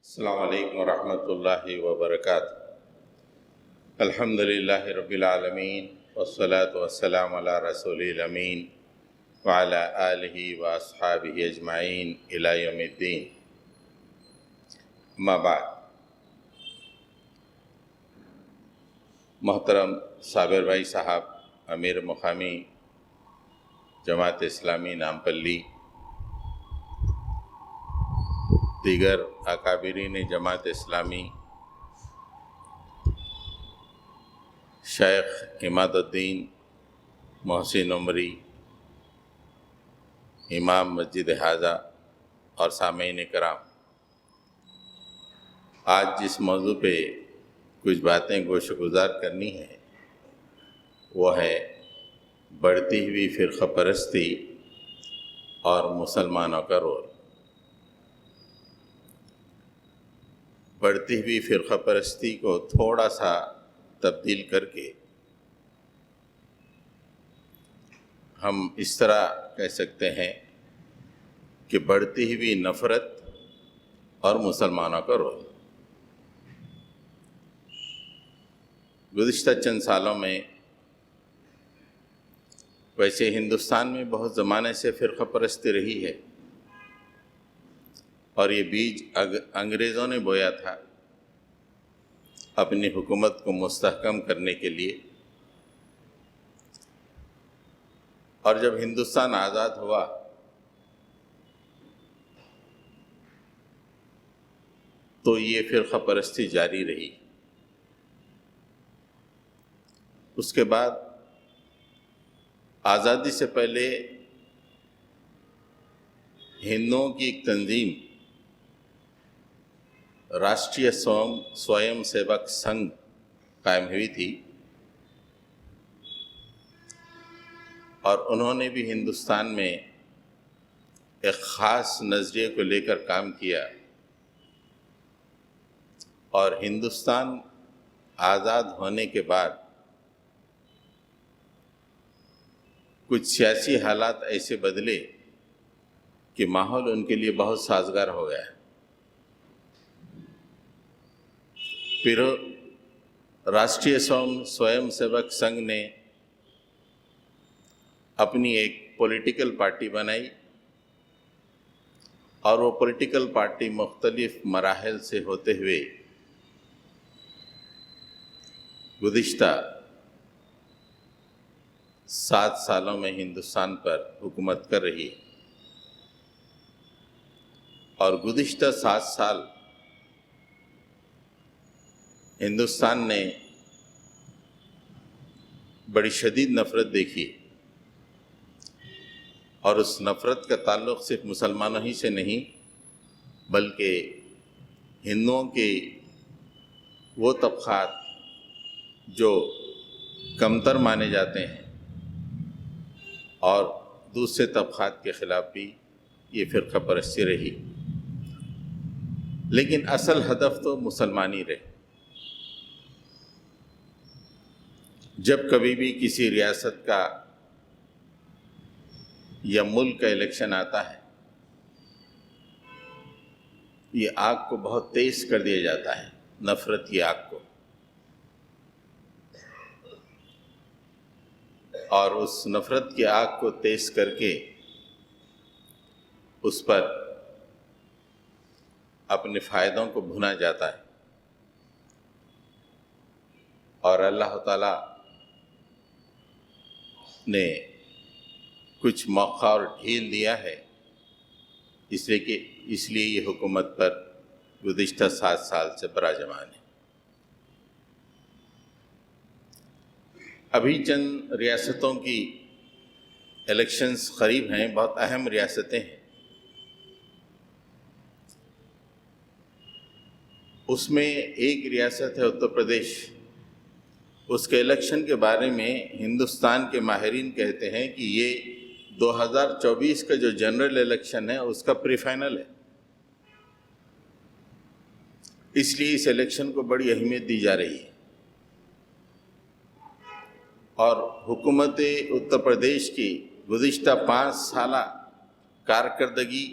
السلام علیکم ورحمۃ اللہ وبرکاتہ۔ الحمدللہ رب العالمین والصلاة والسلام علی رسول الامین وعلی آلہ واصحابہ اجمعین الی یوم الدین۔ اما بعد، محترم صابر بھائی صاحب، امیر مقامی جماعت اسلامی نامپلی، دیگر اکابرین جماعت اسلامی، شیخ عماد الدین محسن عمری، امام مسجد حاضہ اور سامعین کرام، آج جس موضوع پہ کچھ باتیں گوش گزار کرنی ہیں وہ ہے بڑھتی ہوئی فرقہ پرستی اور مسلمانوں کا رول۔ بڑھتی ہوئی فرقہ پرستی کو تھوڑا سا تبدیل کر کے ہم اس طرح کہہ سکتے ہیں کہ بڑھتی ہوئی نفرت اور مسلمانوں کا رول۔ گزشتہ چند سالوں میں ویسے ہندوستان میں بہت زمانے سے فرقہ پرستی رہی ہے، اور یہ بیج انگریزوں نے بویا تھا اپنی حکومت کو مستحکم کرنے کے لیے، اور جب ہندوستان آزاد ہوا تو یہ فرقہ پرستی جاری رہی۔ اس کے بعد آزادی سے پہلے ہندوؤں کی ایک تنظیم راشٹریہ سویم سیوک سنگھ قائم ہوئی تھی، اور انہوں نے بھی ہندوستان میں ایک خاص نظریے کو لے کر کام کیا، اور ہندوستان آزاد ہونے کے بعد کچھ سیاسی حالات ایسے بدلے کہ ماحول ان کے لیے بہت سازگار ہو گیا۔ پھر راشٹریہ سویم سیوک سنگھ نے اپنی ایک پولیٹیکل پارٹی بنائی، اور وہ پولیٹیکل پارٹی مختلف مراحل سے ہوتے ہوئے گزشتہ 7 سالوں میں ہندوستان پر حکومت کر رہی ہے، اور گزشتہ 7 سال ہندوستان نے بڑی شدید نفرت دیکھی، اور اس نفرت کا تعلق صرف مسلمانوں ہی سے نہیں بلکہ ہندوؤں کے وہ طبقات جو کمتر مانے جاتے ہیں اور دوسرے طبقات کے خلاف بھی یہ فرقہ پرستی رہی، لیکن اصل ہدف تو مسلمانی رہے۔ جب کبھی بھی کسی ریاست کا یا ملک کا الیکشن آتا ہے، یہ آگ کو بہت تیز کر دیا جاتا ہے، نفرت کی آگ کو، اور اس نفرت کی آگ کو تیز کر کے اس پر اپنے فائدوں کو بھونا جاتا ہے، اور اللہ تعالیٰ نے کچھ موقع اور ڈھیل دیا ہے، اس لیے یہ حکومت پر گزشتہ 7 سال سے براجمان ہے۔ ابھی چند ریاستوں کی الیکشنز قریب ہیں، بہت اہم ریاستیں ہیں۔ اس میں ایک ریاست ہے اتر پردیش۔ اس کے الیکشن کے بارے میں ہندوستان کے ماہرین کہتے ہیں کہ یہ 2024 کا جو جنرل الیکشن ہے اس کا پری فائنل ہے، اس لیے اس الیکشن کو بڑی اہمیت دی جا رہی ہے، اور حکومت اتر پردیش کی گزشتہ 5 سالہ کارکردگی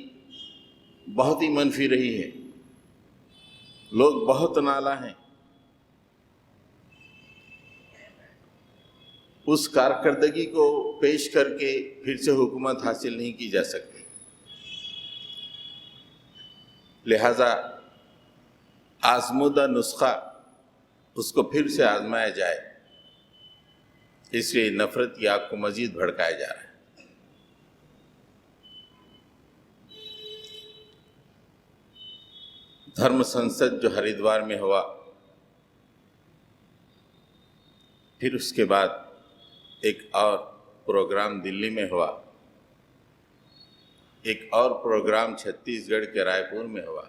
بہت ہی منفی رہی ہے۔ لوگ بہت نالا ہیں، اس کارکردگی کو پیش کر کے پھر سے حکومت حاصل نہیں کی جا سکتی، لہذا آزمودہ نسخہ اس کو پھر سے آزمایا جائے، اس لیے نفرت کی آگ کو مزید بھڑکایا جا رہا ہے۔ دھرم سنسد جو ہریدوار میں ہوا، پھر اس کے بعد ایک اور پروگرام دلی میں ہوا، ایک اور پروگرام چھتیس گڑھ کے رائے پور میں ہوا۔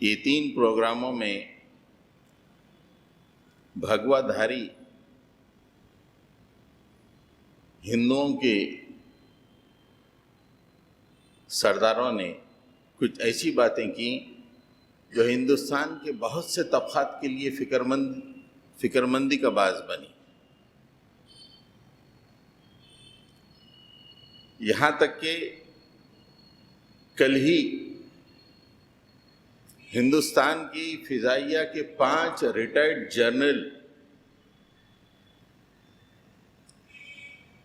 یہ تین پروگراموں میں بھگوا دھاری ہندوؤں کے سرداروں نے کچھ ایسی باتیں کی جو ہندوستان کے بہت سے طبقات کے لیے فکر مندی کا باعث بنی۔ یہاں تک کہ کل ہی ہندوستان کی فضائیہ کے 5 ریٹائرڈ جنرل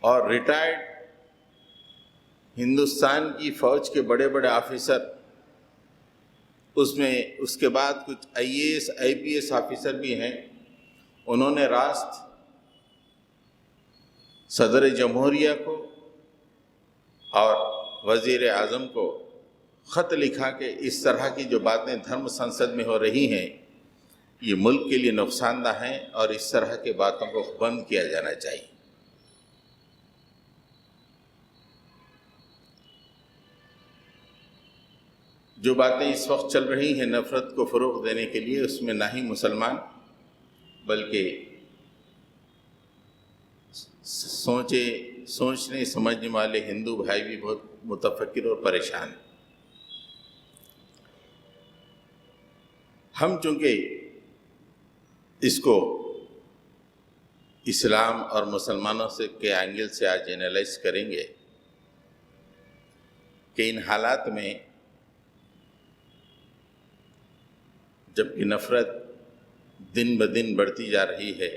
اور ریٹائرڈ ہندوستان کی فوج کے بڑے بڑے آفیسر، اس کے بعد کچھ IAS IPS آفیسر بھی ہیں، انہوں نے راست صدر جمہوریہ کو اور وزیر اعظم کو خط لکھا کہ اس طرح کی جو باتیں دھرم سنسد میں ہو رہی ہیں یہ ملک کے لیے نقصان دہ ہیں اور اس طرح کے باتوں کو بند کیا جانا چاہیے۔ جو باتیں اس وقت چل رہی ہیں نفرت کو فروغ دینے کے لیے، اس میں نہ ہی مسلمان بلکہ سوچنے سمجھنے والے ہندو بھائی بھی بہت متفکر اور پریشان ہیں۔ ہم چونکہ اس کو اسلام اور مسلمانوں کے اینگل سے آج اینالائز کریں گے کہ ان حالات میں جبکہ نفرت دن بدن بڑھتی جا رہی ہے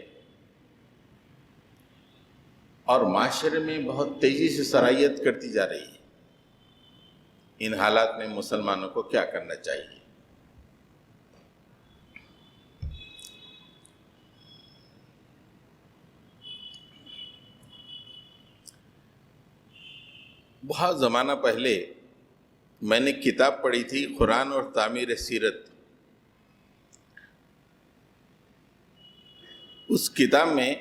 اور معاشرے میں بہت تیزی سے سرایت کرتی جا رہی ہے، ان حالات میں مسلمانوں کو کیا کرنا چاہیے؟ بہت زمانہ پہلے میں نے کتاب پڑھی تھی، قرآن اور تعمیر سیرت۔ اس کتاب میں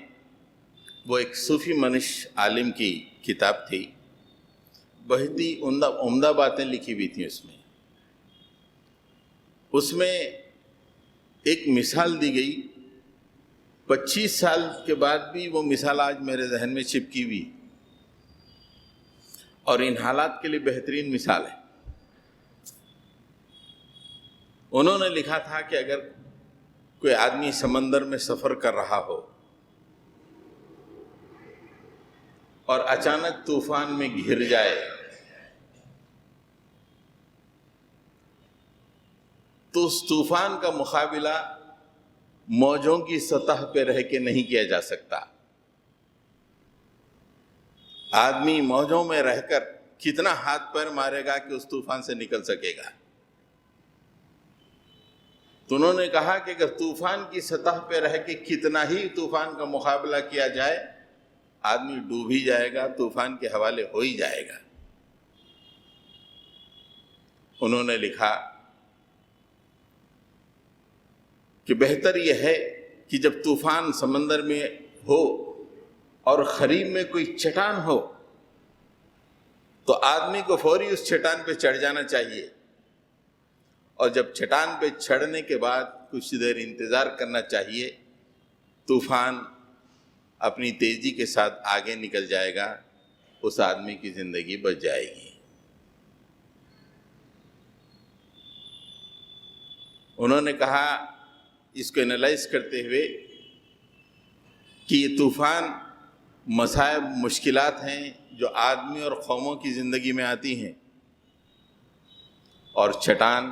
وہ ایک صوفی منش عالم کی کتاب تھی، بہت ہی عمدہ باتیں لکھی ہوئی تھیں اس میں ایک مثال دی گئی، 25 سال کے بعد بھی وہ مثال آج میرے ذہن میں چپکی ہوئی اور ان حالات کے لیے بہترین مثال ہے۔ انہوں نے لکھا تھا کہ اگر کوئی آدمی سمندر میں سفر کر رہا ہو اور اچانک طوفان میں گھر جائے تو اس طوفان کا مقابلہ موجوں کی سطح پہ رہ کے نہیں کیا جا سکتا۔ آدمی موجوں میں رہ کر کتنا ہاتھ پیر مارے گا کہ اس طوفان سے نکل سکے گا؟ تو انہوں نے کہا کہ اگر طوفان کی سطح پہ رہ کے کتنا ہی طوفان کا مقابلہ کیا جائے، آدمی ڈوب ہی جائے گا، طوفان کے حوالے ہو ہی جائے گا۔ انہوں نے لکھا کہ بہتر یہ ہے کہ جب طوفان سمندر میں ہو اور قریب میں کوئی چٹان ہو تو آدمی کو فوری اس چٹان پہ چڑھ جانا چاہیے، اور جب چٹان پہ چڑھنے کے بعد کچھ دیر انتظار کرنا چاہیے، طوفان اپنی تیزی کے ساتھ آگے نکل جائے گا، اس آدمی کی زندگی بچ جائے گی۔ انہوں نے کہا اس کو انالائز کرتے ہوئے کہ یہ طوفان مصائب مشکلات ہیں جو آدمی اور قوموں کی زندگی میں آتی ہیں، اور چٹان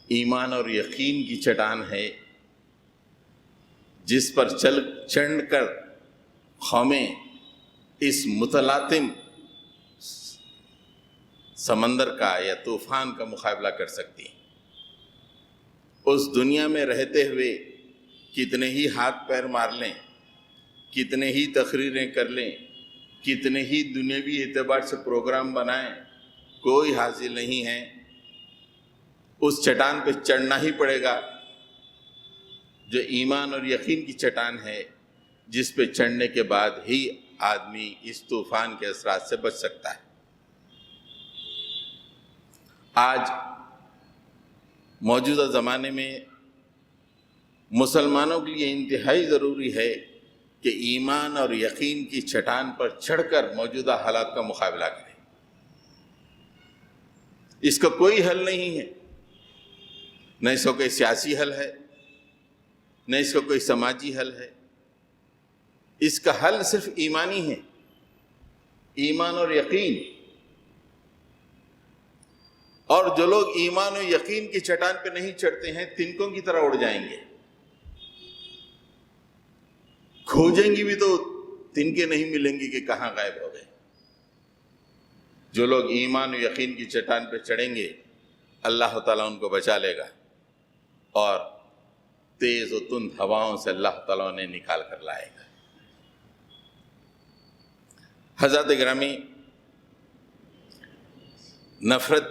ایمان اور یقین کی چٹان ہے جس پر چڑھ کر قومیں اس متلاطم سمندر کا یا طوفان کا مقابلہ کر سکتی ہیں۔ اس دنیا میں رہتے ہوئے کتنے ہی ہاتھ پیر مار لیں، کتنے ہی تقریریں کر لیں، کتنے ہی دنیاوی اعتبار سے پروگرام بنائیں، کوئی حاصل نہیں ہے۔ اس چٹان پہ چڑھنا ہی پڑے گا جو ایمان اور یقین کی چٹان ہے، جس پہ چڑھنے کے بعد ہی آدمی اس طوفان کے اثرات سے بچ سکتا ہے۔ آج موجودہ زمانے میں مسلمانوں کے لیے انتہائی ضروری ہے کہ ایمان اور یقین کی چٹان پر چڑھ کر موجودہ حالات کا مقابلہ کریں۔ اس کا کوئی حل نہیں ہے، نہ اس کا کوئی سیاسی حل ہے، نہ اس کا کوئی سماجی حل ہے۔ اس کا حل صرف ایمانی ہے، ایمان اور یقین۔ اور جو لوگ ایمان و یقین کی چٹان پہ نہیں چڑھتے ہیں تنکوں کی طرح اڑ جائیں گے، کھوجیں گی بھی تو تنکے نہیں ملیں گی کہ کہاں غائب ہو گئے۔ جو لوگ ایمان و یقین کی چٹان پہ چڑھیں گے اللہ تعالیٰ ان کو بچا لے گا، اور تیز و تند ہواؤں سے اللہ تعالیٰ انہیں نکال کر لائے گا۔ حضرات گرامی، نفرت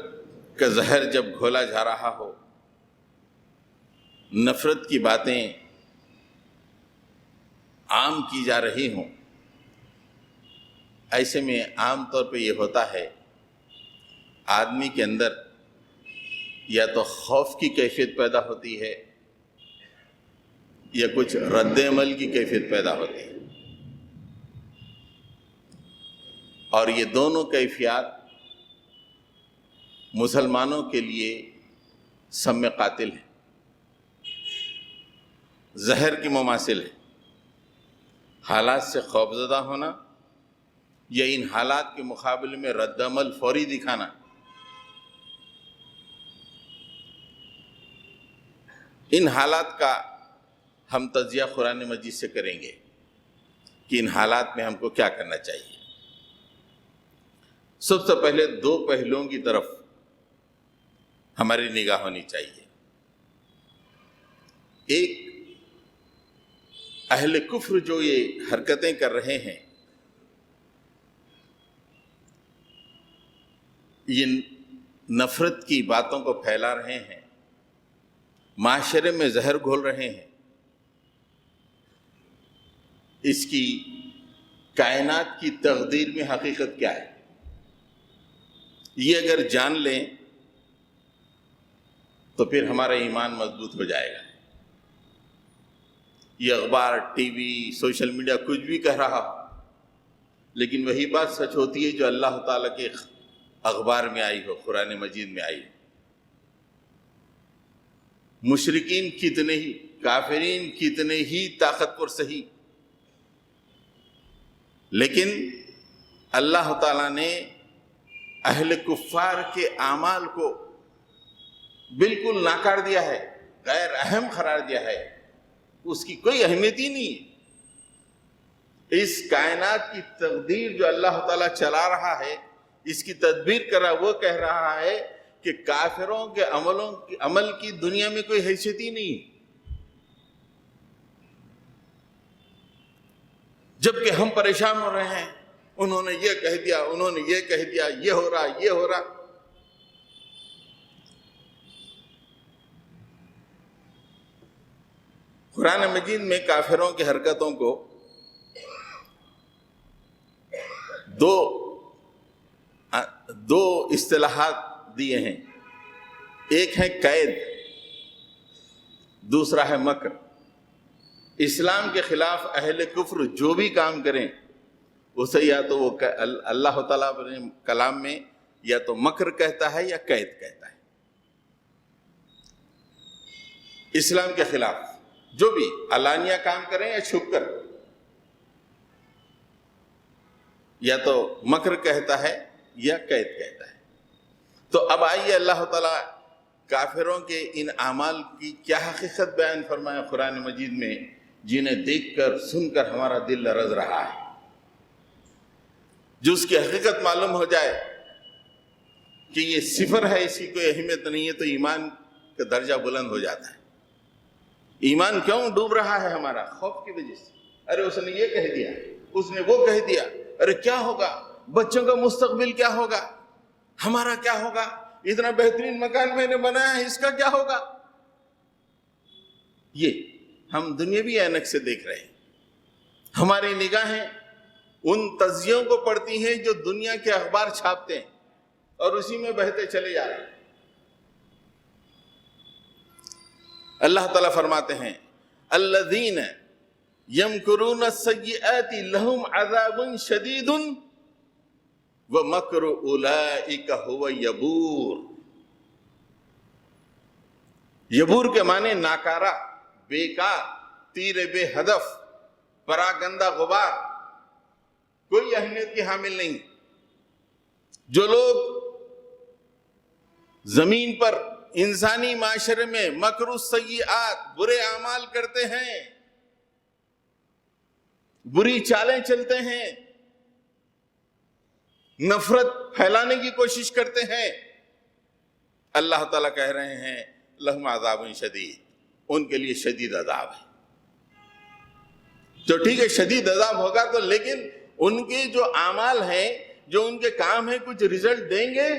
کا زہر جب گھولا جا رہا ہو، نفرت کی باتیں عام کی جا رہی ہوں، ایسے میں عام طور پہ یہ ہوتا ہے آدمی کے اندر یا تو خوف کی کیفیت پیدا ہوتی ہے یا کچھ رد عمل کی کیفیت پیدا ہوتی ہے، اور یہ دونوں کیفیات مسلمانوں کے لیے سم قاتل ہیں، زہر کی مماثل ہے۔ حالات سے خوفزدہ ہونا یا ان حالات کے مقابلے میں رد عمل فوری دکھانا، ان حالات کا ہم تجزیہ قرآن مجید سے کریں گے کہ ان حالات میں ہم کو کیا کرنا چاہیے۔ سب سے پہلے دو پہلوؤں کی طرف ہماری نگاہ ہونی چاہیے۔ ایک، اہل کفر جو یہ حرکتیں کر رہے ہیں، یہ نفرت کی باتوں کو پھیلا رہے ہیں، معاشرے میں زہر گھول رہے ہیں، اس کی کائنات کی تقدیر میں حقیقت کیا ہے، یہ اگر جان لیں تو پھر ہمارا ایمان مضبوط ہو جائے گا۔ یہ اخبار، ٹی وی، سوشل میڈیا کچھ بھی کہہ رہا ہو، لیکن وہی بات سچ ہوتی ہے جو اللہ تعالیٰ کے اخبار میں آئی ہو، قرآن مجید میں آئی ہو۔ مشرکین کتنے ہی، کافرین کتنے ہی طاقتور صحیح، لیکن اللہ تعالیٰ نے اہل کفار کے اعمال کو بالکل ناکار دیا ہے، غیر اہم قرار دیا ہے، اس کی کوئی اہمیت ہی نہیں ہے۔ اس کائنات کی تقدیر جو اللہ تعالیٰ چلا رہا ہے، اس کی تدبیر کر رہا، وہ کہہ رہا ہے کہ کافروں کے عمل کی دنیا میں کوئی حیثیت ہی نہیں ہے، جبکہ ہم پریشان ہو رہے ہیں، انہوں نے یہ کہہ دیا، انہوں نے یہ کہہ دیا، یہ ہو رہا، یہ ہو رہا۔ قرآن مجید میں کافروں کی حرکتوں کو دو اصطلاحات دیے ہیں، ایک ہے قید، دوسرا ہے مکر۔ اسلام کے خلاف اہل کفر جو بھی کام کریں اسے یا تو وہ اللہ تعالیٰ اپنے کلام میں یا تو مکر کہتا ہے یا قید کہتا ہے۔ اسلام کے خلاف جو بھی علانیہ کام کریں یا چھپ کر، یا تو مکر کہتا ہے یا قید کہتا ہے۔ تو اب آئیے اللہ تعالیٰ کافروں کے ان اعمال کی کیا حقیقت بیان فرمایا قرآن مجید میں، جنہیں دیکھ کر سن کر ہمارا دل لرز رہا ہے۔ جو اس کی حقیقت معلوم ہو جائے کہ یہ صفر ہے، اس کی کوئی اہمیت نہیں ہے، تو ایمان کا درجہ بلند ہو جاتا ہے۔ ایمان کیوں ڈوب رہا ہے ہمارا؟ خوف کی وجہ سے۔ ارے اس نے یہ کہہ دیا، اس نے وہ کہہ دیا، ارے کیا ہوگا، بچوں کا مستقبل کیا ہوگا، ہمارا کیا ہوگا، اتنا بہترین مکان میں نے بنایا ہے، اس کا کیا ہوگا۔ یہ ہم دنیاوی عینک سے دیکھ رہے ہیں۔ ہماری نگاہیں ان تجزیوں کو پڑھتی ہیں جو دنیا کے اخبار چھاپتے ہیں اور اسی میں بہتے چلے جا رہے ہیں۔ اللہ تعالیٰ فرماتے ہیں الذین یمکرون السیئات لہم عذاب شدید ومکر اولئک هو یبور۔ یبور کے معنی ناکارہ، بیکار، تیر بے ہدف، پراگندہ غبار، کوئی اہمیت کی حامل نہیں۔ جو لوگ زمین پر انسانی معاشرے میں مکر السیئات، برے اعمال کرتے ہیں، بری چالیں چلتے ہیں، نفرت پھیلانے کی کوشش کرتے ہیں، اللہ تعالیٰ کہہ رہے ہیں لہم عذاب شدید، ان کے لیے شدید عذاب ہے۔ تو ٹھیک ہے شدید عذاب ہوگا تو، لیکن ان کے جو اعمال ہیں، جو ان کے کام ہیں، کچھ رزلٹ دیں گے؟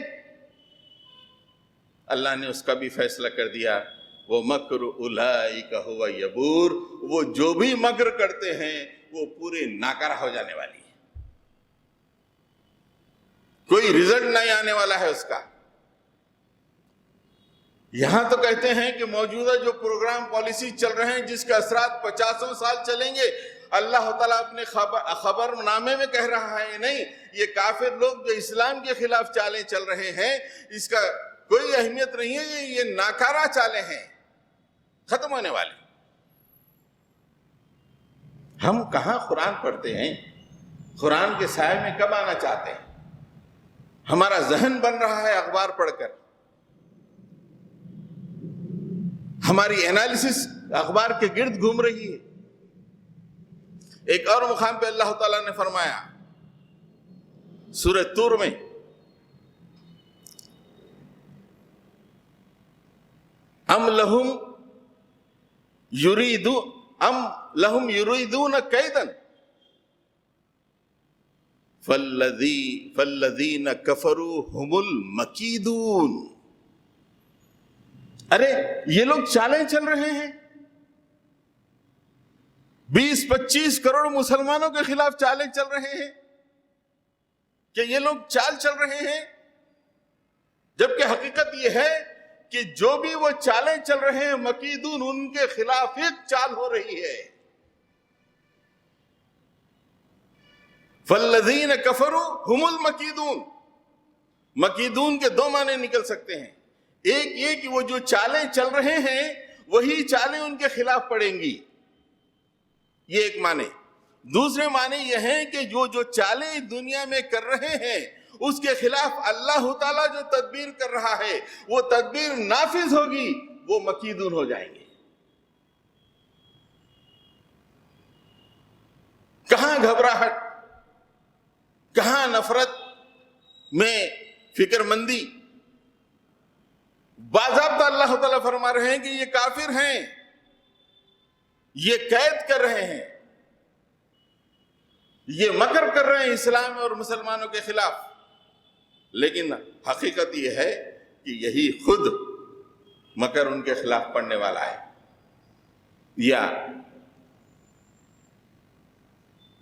اللہ نے اس کا بھی فیصلہ کر دیا، وہ مکر اولئک هو یبور، وہ جو بھی مکر کرتے ہیں وہ پورے ناکارہ ہو جانے والی ہے، کوئی رزلٹ نہیں آنے والا ہے اس کا۔ یہاں تو کہتے ہیں کہ موجودہ جو پروگرام پالیسی چل رہے ہیں جس کے اثرات 50 سال چلیں گے، اللہ تعالیٰ اپنے خبر نامے میں کہہ رہا ہے نہیں، یہ کافر لوگ جو اسلام کے خلاف چالیں چل رہے ہیں اس کا کوئی اہمیت نہیں ہے، یہ ناکارہ چالیں ہیں، ختم ہونے والے۔ ہم کہاں قرآن پڑھتے ہیں؟ قرآن کے سائے میں کب آنا چاہتے ہیں؟ ہمارا ذہن بن رہا ہے اخبار پڑھ کر، ہماری انالیسس اخبار کے گرد گھوم رہی ہے۔ ایک اور مقام پہ اللہ تعالیٰ نے فرمایا سورہ طور میں، ام لہم یریدون کیدا فالذین کفروا ہم المکیدون۔ ارے یہ لوگ چالیں چل رہے ہیں، 20-25 کروڑ مسلمانوں کے خلاف چالیں چل رہے ہیں، کہ یہ لوگ چال چل رہے ہیں، جبکہ حقیقت یہ ہے کہ جو بھی وہ چالیں چل رہے ہیں مکیدون، ان کے خلاف ایک چال ہو رہی ہے۔ فالذین کفروا ہم المکیدون، مکیدون کے دو معنی نکل سکتے ہیں، ایک یہ کہ وہ جو چالیں چل رہے ہیں وہی چالیں ان کے خلاف پڑیں گی، یہ ایک معنی۔ دوسرے معنی یہ ہے کہ جو چالیں دنیا میں کر رہے ہیں اس کے خلاف اللہ تعالیٰ جو تدبیر کر رہا ہے وہ تدبیر نافذ ہوگی، وہ مکیدون ہو جائیں گے۔ کہاں گھبراہٹ، کہاں نفرت میں فکر مندی؟ باضابطہ اللہ تعالیٰ فرما رہے ہیں کہ یہ کافر ہیں، یہ قید کر رہے ہیں، یہ مکر کر رہے ہیں اسلام اور مسلمانوں کے خلاف، لیکن حقیقت یہ ہے کہ یہی خود مکر ان کے خلاف پڑنے والا ہے، یا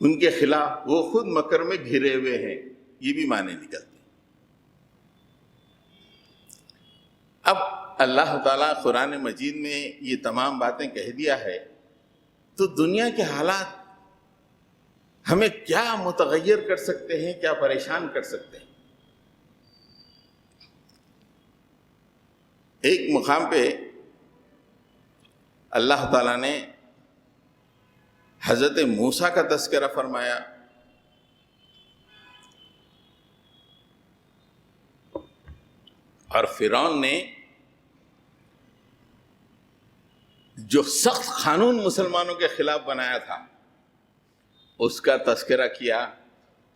ان کے خلاف وہ خود مکر میں گھرے ہوئے ہیں، یہ بھی معنی نکلتے۔ اب اللہ تعالیٰ قرآن مجید میں یہ تمام باتیں کہہ دیا ہے، تو دنیا کے حالات ہمیں کیا متغیر کر سکتے ہیں، کیا پریشان کر سکتے ہیں؟ ایک مقام پہ اللہ تعالیٰ نے حضرت موسیٰ کا تذکرہ فرمایا، اور فرعون نے جو سخت قانون مسلمانوں کے خلاف بنایا تھا اس کا تذکرہ کیا.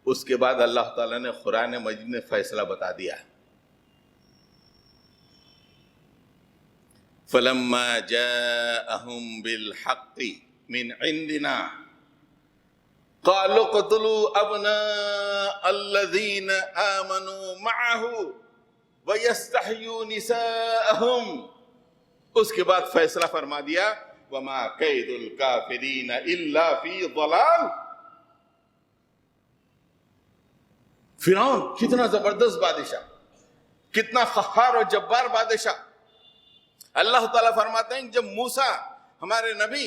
اس کے بعد اللہ تعالیٰ نے قرآن مجید میں فیصلہ بتا دیا. فَلَمَّا جَاءَهُمْ بِالْحَقِّ مِنْ عِنْدِنَا قَالُوا اقْتُلُوا أَبْنَاءَ الَّذِينَ آمَنُوا مَعَهُ وَيَسْتَحْيُوا نِسَاءَهُمْ. اس کے بعد فیصلہ فرما دیا وَمَا كَيْدُ الْكَافِرِينَ إِلَّا فِي ضَلَالٍ. فرعون کتنا زبردست بادشاہ، کتنا قہار اور جبار بادشاہ. اللہ تعالیٰ فرماتے ہیں جب موسیٰ ہمارے نبی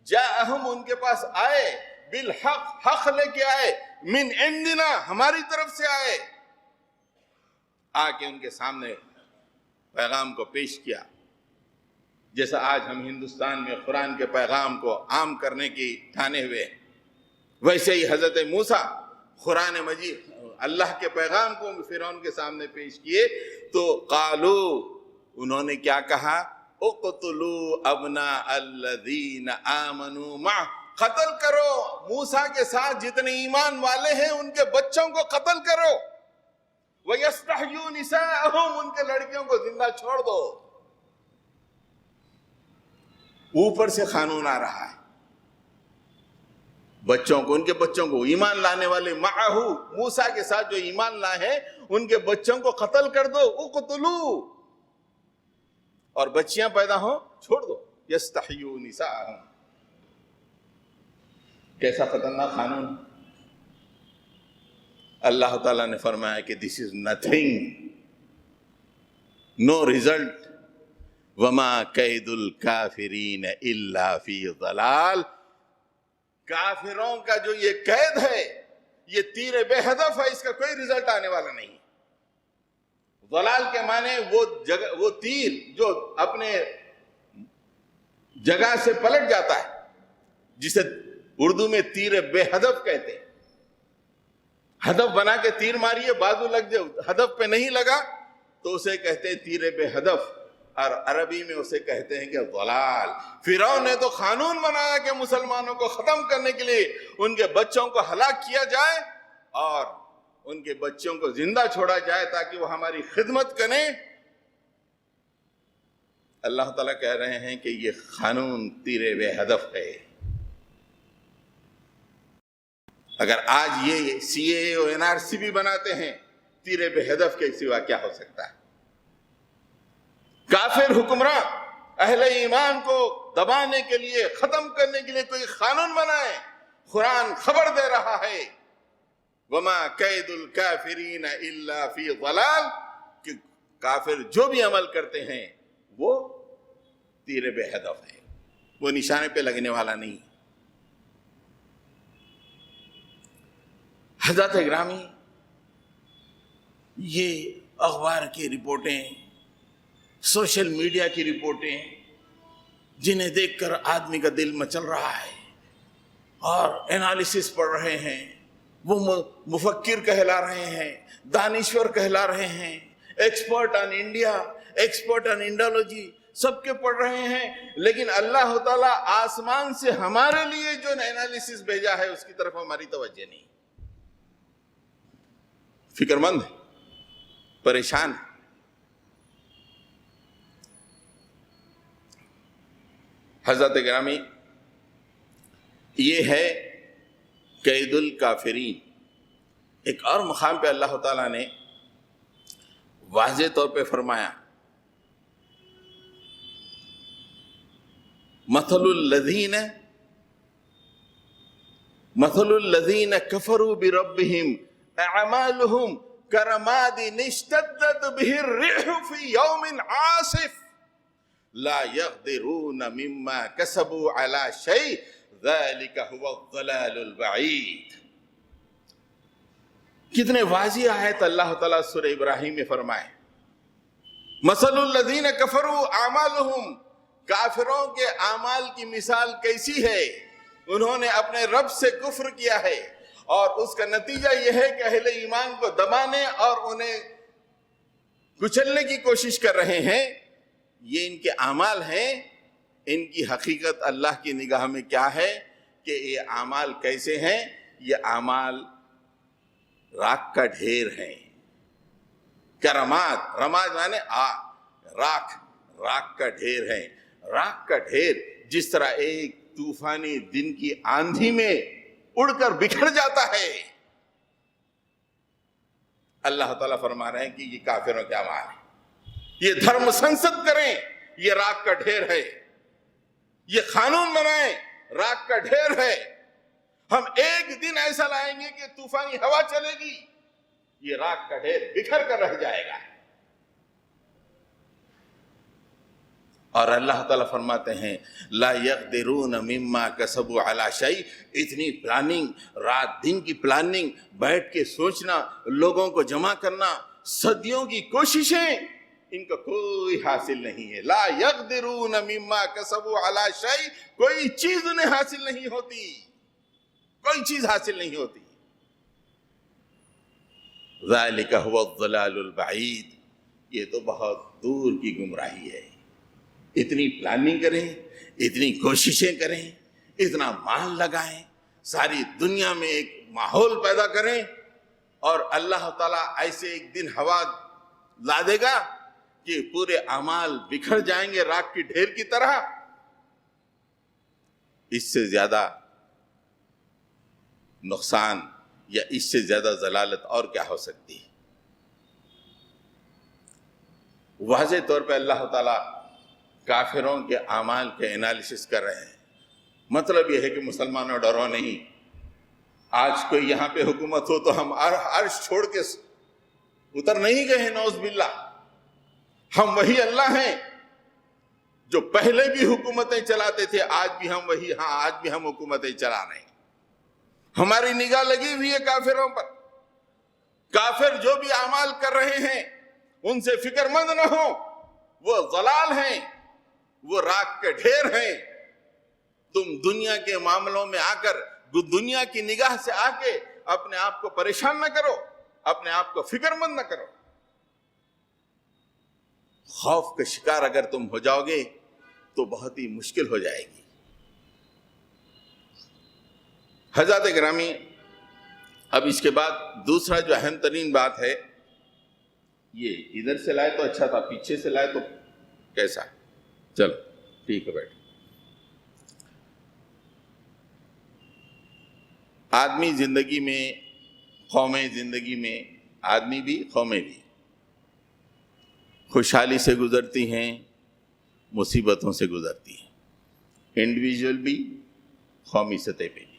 جاءہم ان کے پاس آئے بالحق، حق لے کے آئے، من عندنا ہماری طرف سے آئے، آ کے ان کے سامنے پیغام کو پیش کیا. جیسا آج ہم ہندوستان میں قرآن کے پیغام کو عام کرنے کی ٹھانے ہوئے، ویسے ہی حضرت موسیٰ قرآن مجید اللہ کے پیغام کو فرعون کے سامنے پیش کیے. تو قالو، انہوں نے کیا کہا؟ اقتلوا ابناء الذین آمنوا معہ، قتل کرو موسیٰ کے ساتھ جتنے ایمان والے ہیں ان کے بچوں کو قتل کرو. وَيَسْتَحْيُوا نِسَاءَهُمْ، ان کے لڑکیوں کو زندہ چھوڑ دو. اوپر سے قانون آ رہا ہے، بچوں کو، ان کے بچوں کو، ایمان لانے والے معہو، موسیٰ کے ساتھ جو ایمان لائے ہیں ان کے بچوں کو قتل کر دو. اقتلوا، اور بچیاں پیدا ہوں چھوڑ دو. یستحیوا نساءہم. کیسا خطرناک قانون. اللہ تعالیٰ نے فرمایا کہ دس از نتھنگ، نو ریزلٹ. وما کید الکافرین الا فی ضلال. کافروں کا جو یہ قید ہے یہ تیر بے ہدف ہے، اس کا کوئی رزلٹ آنے والا نہیں. ضلال کے معنی وہ تیر جو اپنے جگہ سے پلٹ جاتا ہے، جسے اردو میں تیر بے ہدف کہتے ہیں. ہدف بنا کے تیر ماریے، بازو لگ جائے، ہدف پہ نہیں لگا تو اسے کہتے ہیں تیر بے ہدف، اور عربی میں اسے کہتے ہیں کہ ضلال. فرعون نے تو قانون بنایا کہ مسلمانوں کو ختم کرنے کے لیے ان کے بچوں کو ہلاک کیا جائے اور ان کے بچوں کو زندہ چھوڑا جائے تاکہ وہ ہماری خدمت کریں. اللہ تعالیٰ کہہ رہے ہیں کہ یہ قانون تیر بے ہدف ہے. اگر آج یہ سی اے اور این آر سی بھی بناتے ہیں، تیر بے ہدف کے سوا کیا ہو سکتا ہے؟ کافر حکمراں اہل ایمان کو دبانے کے لیے، ختم کرنے کے لیے کوئی قانون بنائے. قرآن خبر دے رہا ہے وما کید الکافرین الا فی ضلال، کہ کافر جو بھی عمل کرتے ہیں وہ تیر بے ہدف ہے، وہ نشانے پہ لگنے والا نہیں. حضرات گرامی، یہ اخبار کی رپورٹیں، سوشل میڈیا کی رپورٹیں جنہیں دیکھ کر آدمی کا دل مچل رہا ہے اور انالیسس پڑھ رہے ہیں، وہ مفکر کہلا رہے ہیں، دانشور کہلا رہے ہیں، expert on India, expert on Indology, سب کے پڑھ رہے ہیں. لیکن اللہ تعالیٰ آسمان سے ہمارے لیے جو انالیسس بھیجا ہے اس کی طرف ہماری توجہ نہیں. فکر مند ہے، پریشان ہے. حضرت گرامی، یہ ہے قید الکافرین. ایک اور مقام پہ اللہ تعالیٰ نے واضح طور پہ فرمایا مثل الذین کفروا بربہم اعمالہم کرماد اشتدت بہ الريح فی یوم عاصف لا يقدرون مما كسبوا على شيء ذلك هو الضلال البعید. کتنے واضح آیت اللہ تعالیٰ سورہ ابراہیم میں فرمائے. مثل الذین کفروا اعمالہم، کافروں کے اعمال کی مثال کیسی ہے؟ انہوں نے اپنے رب سے کفر کیا ہے اور اس کا نتیجہ یہ ہے کہ اہل ایمان کو دبانے اور انہیں کچلنے کی کوشش کر رہے ہیں. یہ ان کے اعمال ہیں ان کی حقیقت اللہ کی نگاہ میں کیا ہے کہ یہ اعمال کیسے ہیں؟ یہ اعمال راکھ کا ڈھیر ہیں. کرمات، رماد مانے راکھ کا ڈھیر ہے. راکھ کا ڈھیر جس طرح ایک طوفانی دن کی آندھی میں اڑ کر بکھر جاتا ہے، اللہ تعالیٰ فرما رہے ہیں کہ یہ کافروں کے اعمال ہیں. یہ دھرم سنسد کریں، یہ راکھ کا ڈھیر ہے. یہ قانون بنائیں، راکھ کا ڈھیر ہے. ہم ایک دن ایسا لائیں گے کہ طوفانی ہوا چلے گی، یہ راکھ کا ڈھیر بکھر کر رہ جائے گا. اور اللہ تعالیٰ فرماتے ہیں لا یقدرون مما کسبوا علی شیء. اتنی پلاننگ، رات دن کی پلاننگ، بیٹھ کے سوچنا، لوگوں کو جمع کرنا، صدیوں کی کوششیں، ان کا کوئی حاصل نہیں ہے. لا یقدرون مما کسبوا علی شیء. کوئی چیز انہیں حاصل نہیں ہوتی، کوئی چیز حاصل نہیں ہوتی. ذالک هو الضلال البعید. یہ تو بہت دور کی گمراہی ہے. اتنی پلاننگ کریں، اتنی کوششیں کریں، اتنا مال لگائیں، ساری دنیا میں ایک ماحول پیدا کریں، اور اللہ تعالیٰ ایسے ایک دن ہوا لا دے گا کہ پورے اعمال بکھر جائیں گے راکھ کی ڈھیر کی طرح. اس سے زیادہ نقصان یا اس سے زیادہ ضلالت اور کیا ہو سکتی ہے؟ واضح طور پہ اللہ تعالیٰ کافروں کے اعمال کے انالیسس کر رہے ہیں. مطلب یہ ہے کہ مسلمانوں ڈرو نہیں. آج کوئی یہاں پہ حکومت ہو تو ہم عرش چھوڑ کے اتر نہیں گئے ہیں، نعوذ باللہ. ہم وہی اللہ ہیں جو پہلے بھی حکومتیں چلاتے تھے، آج بھی ہم وہی، آج بھی ہم حکومتیں چلا رہے ہیں. ہماری نگاہ لگی ہوئی ہے کافروں پر. کافر جو بھی اعمال کر رہے ہیں ان سے فکر مند نہ ہو، وہ ضلال ہیں، وہ راکھ کے ڈھیر ہیں. تم دنیا کے معاملوں میں آ کر، دنیا کی نگاہ سے آ کے اپنے آپ کو پریشان نہ کرو، اپنے آپ کو فکر مند نہ کرو. خوف کا شکار اگر تم ہو جاؤ گے تو بہت ہی مشکل ہو جائے گی. حضرات گرامی، اب اس کے بعد دوسرا جو اہم ترین بات ہے، یہ ادھر سے لائے تو اچھا تھا، پیچھے سے لائے تو کیسا؟ چلو ٹھیک ہے، بیٹھ. آدمی زندگی میں، قومیں زندگی میں، آدمی بھی قومیں بھی خوشحالی سے گزرتی ہیں، مصیبتوں سے گزرتی ہیں. انڈیویجول بھی، قومی سطح پہ بھی.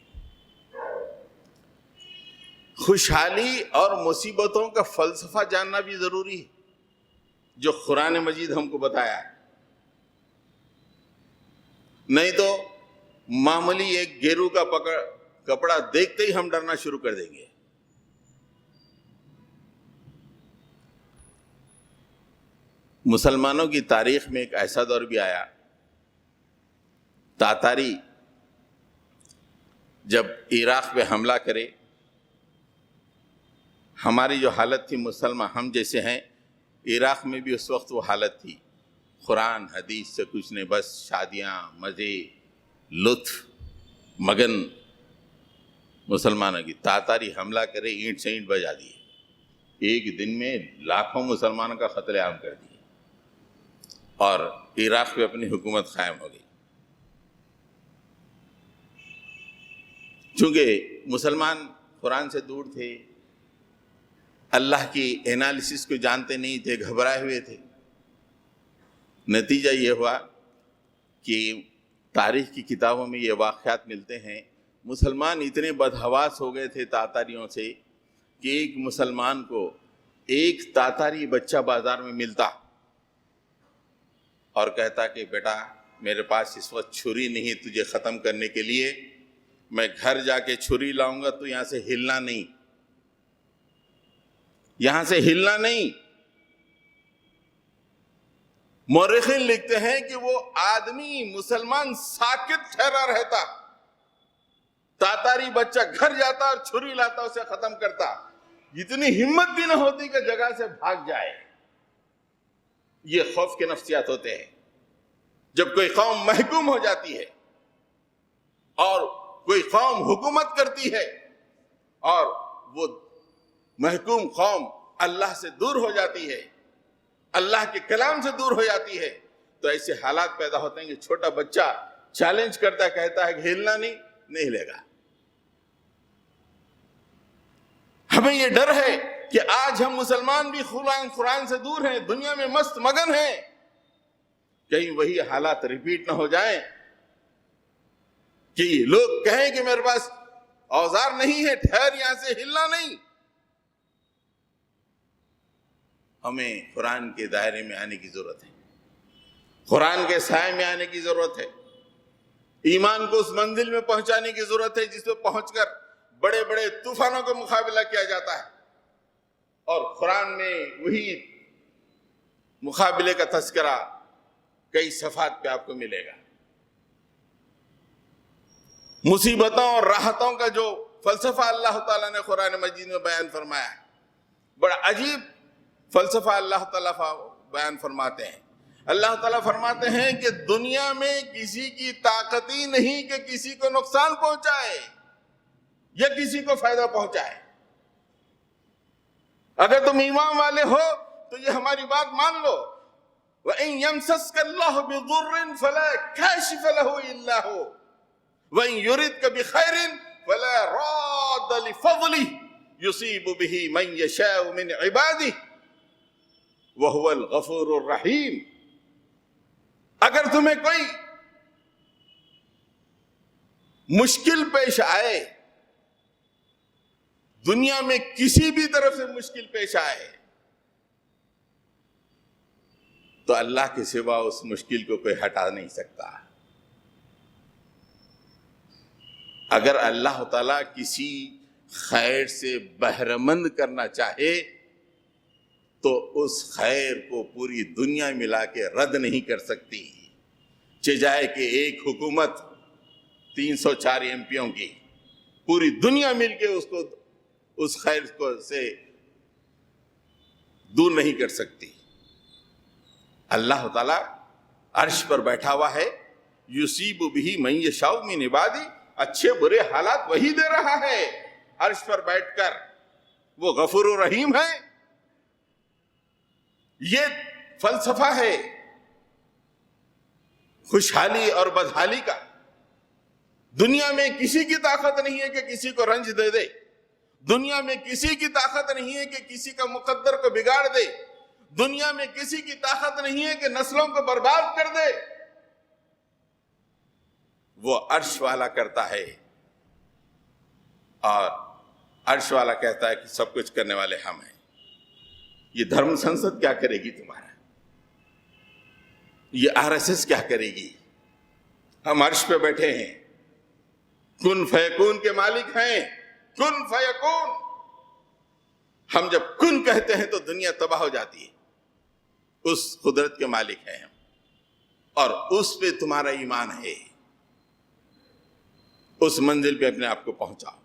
خوشحالی اور مصیبتوں کا فلسفہ جاننا بھی ضروری ہے، جو قرآن مجید ہم کو بتایا ہے. نہیں تو معمولی ایک گیرو کا کپڑا دیکھتے ہی ہم ڈرنا شروع کر دیں گے. مسلمانوں کی تاریخ میں ایک ایسا دور بھی آیا، تاتاری جب عراق پہ حملہ کرے، ہماری جو حالت تھی مسلمان ہم جیسے ہیں، عراق میں بھی اس وقت وہ حالت تھی. قرآن حدیث سے کچھ نہیں، بس شادیاں، مزے، لطف، مگن. مسلمانوں کی تاتاری حملہ کرے، اینٹ سے اینٹ بجا دیے، ایک دن میں لاکھوں مسلمانوں کا قتل عام کر دیے، اور عراق پہ اپنی حکومت قائم ہو گئی. چونکہ مسلمان قرآن سے دور تھے، اللہ کی انالیسس کو جانتے نہیں تھے، گھبرائے ہوئے تھے. نتیجہ یہ ہوا کہ تاریخ کی کتابوں میں یہ واقعات ملتے ہیں. مسلمان اتنے بدحواس ہو گئے تھے تاتاریوں سے کہ ایک مسلمان کو ایک تاتاری بچہ بازار میں ملتا اور کہتا کہ بیٹا میرے پاس اس وقت چھری نہیں تجھے ختم کرنے کے لیے، میں گھر جا کے چھری لاؤں گا، تو یہاں سے ہلنا نہیں، یہاں سے ہلنا نہیں. مورخین لکھتے ہیں کہ وہ آدمی مسلمان ساکت ٹھہرا رہتا، تاتاری بچہ گھر جاتا اور چھری لاتا، اسے ختم کرتا. اتنی ہمت بھی نہ ہوتی کہ جگہ سے بھاگ جائے. یہ خوف کے نفسیات ہوتے ہیں. جب کوئی قوم محکوم ہو جاتی ہے اور کوئی قوم حکومت کرتی ہے اور وہ محکوم قوم اللہ سے دور ہو جاتی ہے، اللہ کے کلام سے دور ہو جاتی ہے، تو ایسے حالات پیدا ہوتے ہیں کہ چھوٹا بچہ چیلنج کرتا کہتا ہے کہ ہلنا نہیں ہلے گا۔ ہمیں یہ ڈر ہے کہ آج ہم مسلمان بھی قرآن سے دور ہیں، دنیا میں مست مگن ہیں، کہیں وہی حالات ریپیٹ نہ ہو جائیں کہ لوگ کہیں کہ میرے پاس اوزار نہیں ہے، ٹھہر یہاں سے ہلنا نہیں۔ ہمیں قرآن کے دائرے میں آنے کی ضرورت ہے، قرآن کے سائے میں آنے کی ضرورت ہے، ایمان کو اس منزل میں پہنچانے کی ضرورت ہے جس پہ پہنچ کر بڑے بڑے طوفانوں کا مقابلہ کیا جاتا ہے، اور قرآن میں وہی مقابلے کا تذکرہ کئی صفحات پہ آپ کو ملے گا۔ مصیبتوں اور راحتوں کا جو فلسفہ اللہ تعالیٰ نے قرآن مجید میں بیان فرمایا ہے، بڑا عجیب فلسفہ اللہ تعالیٰ بیان فرماتے ہیں۔ اللہ تعالیٰ فرماتے ہیں کہ دنیا میں کسی کی طاقت ہی نہیں کہ کسی کو نقصان پہنچائے یا کسی کو فائدہ پہنچائے۔ اگر تم ایمان والے ہو تو یہ ہماری بات مان لو، وَإِن يَمْسَسْكَ اللَّهُ بِضُرٍّ فَلَا كَاشِفَ لَهُ إِلَّا هُوَ وَإِن يُرِدْكَ بِخَيْرٍ فَلَا رَادَّ لِفَضْلِهِ يُصِيبُ بِهِ مَن يَشَاءُ مِنْ عِبَادِهِ وَهُوَ الْغَفُورُ الرَّحِيمُ۔ اگر تمہیں کوئی مشکل پیش آئے، دنیا میں کسی بھی طرف سے مشکل پیش آئے، تو اللہ کے سوا اس مشکل کو کوئی ہٹا نہیں سکتا۔ اگر اللہ تعالیٰ کسی خیر سے بہرمند کرنا چاہے تو اس خیر کو پوری دنیا ملا کے رد نہیں کر سکتی، چاہے کہ ایک حکومت 304 ایم پیوں کی پوری دنیا مل کے اس کو اس خیر کو سے دور نہیں کر سکتی۔ اللہ تعالیٰ عرش پر بیٹھا ہوا ہے، یصیب بہ من یشاء من عبادہ، اچھے برے حالات وہی دے رہا ہے عرش پر بیٹھ کر، وہ غفور و رحیم ہے۔ یہ فلسفہ ہے خوشحالی اور بدحالی کا۔ دنیا میں کسی کی طاقت نہیں ہے کہ کسی کو رنج دے دے، دنیا میں کسی کی طاقت نہیں ہے کہ کسی کا مقدر کو بگاڑ دے، دنیا میں کسی کی طاقت نہیں ہے کہ نسلوں کو برباد کر دے۔ وہ عرش والا کرتا ہے، اور عرش والا کہتا ہے کہ سب کچھ کرنے والے ہم ہیں۔ یہ دھرم سنسد کیا کرے گی تمہارا؟ یہ RSS کیا کرے گی؟ ہم عرش پہ بیٹھے ہیں، کن فیکون کے مالک ہیں، کن فیکون۔ ہم جب کن کہتے ہیں تو دنیا تباہ ہو جاتی ہے، اس قدرت کے مالک ہیں ہم، اور اس پہ تمہارا ایمان ہے، اس منزل پہ اپنے آپ کو پہنچاؤ۔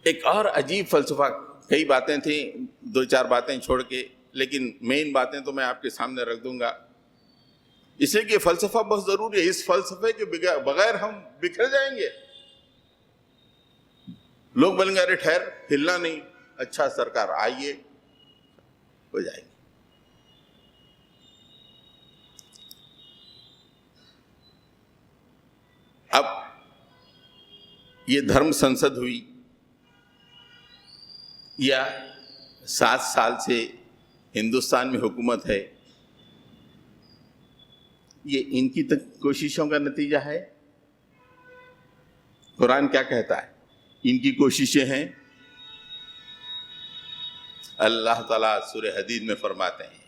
ایک اور عجیب فلسفہ، کئی باتیں تھیں، 2-4 باتیں چھوڑ کے، لیکن مین باتیں تو میں آپ کے سامنے رکھ دوں گا، اس لیے کہ فلسفہ بہت ضروری ہے۔ اس فلسفے کے بغیر ہم بکھر جائیں گے۔ لوگ بولیں گے ارے ٹھہر، ہلنا نہیں، اچھا سرکار آئیے، ہو جائے گی۔ اب یہ دھرم سنسد ہوئی، یا 7 سال سے ہندوستان میں حکومت ہے، یہ ان کی کوششوں کا نتیجہ ہے؟ قرآن کیا کہتا ہے؟ ان کی کوششیں ہیں۔ اللہ تعالیٰ سورہ حدید میں فرماتے ہیں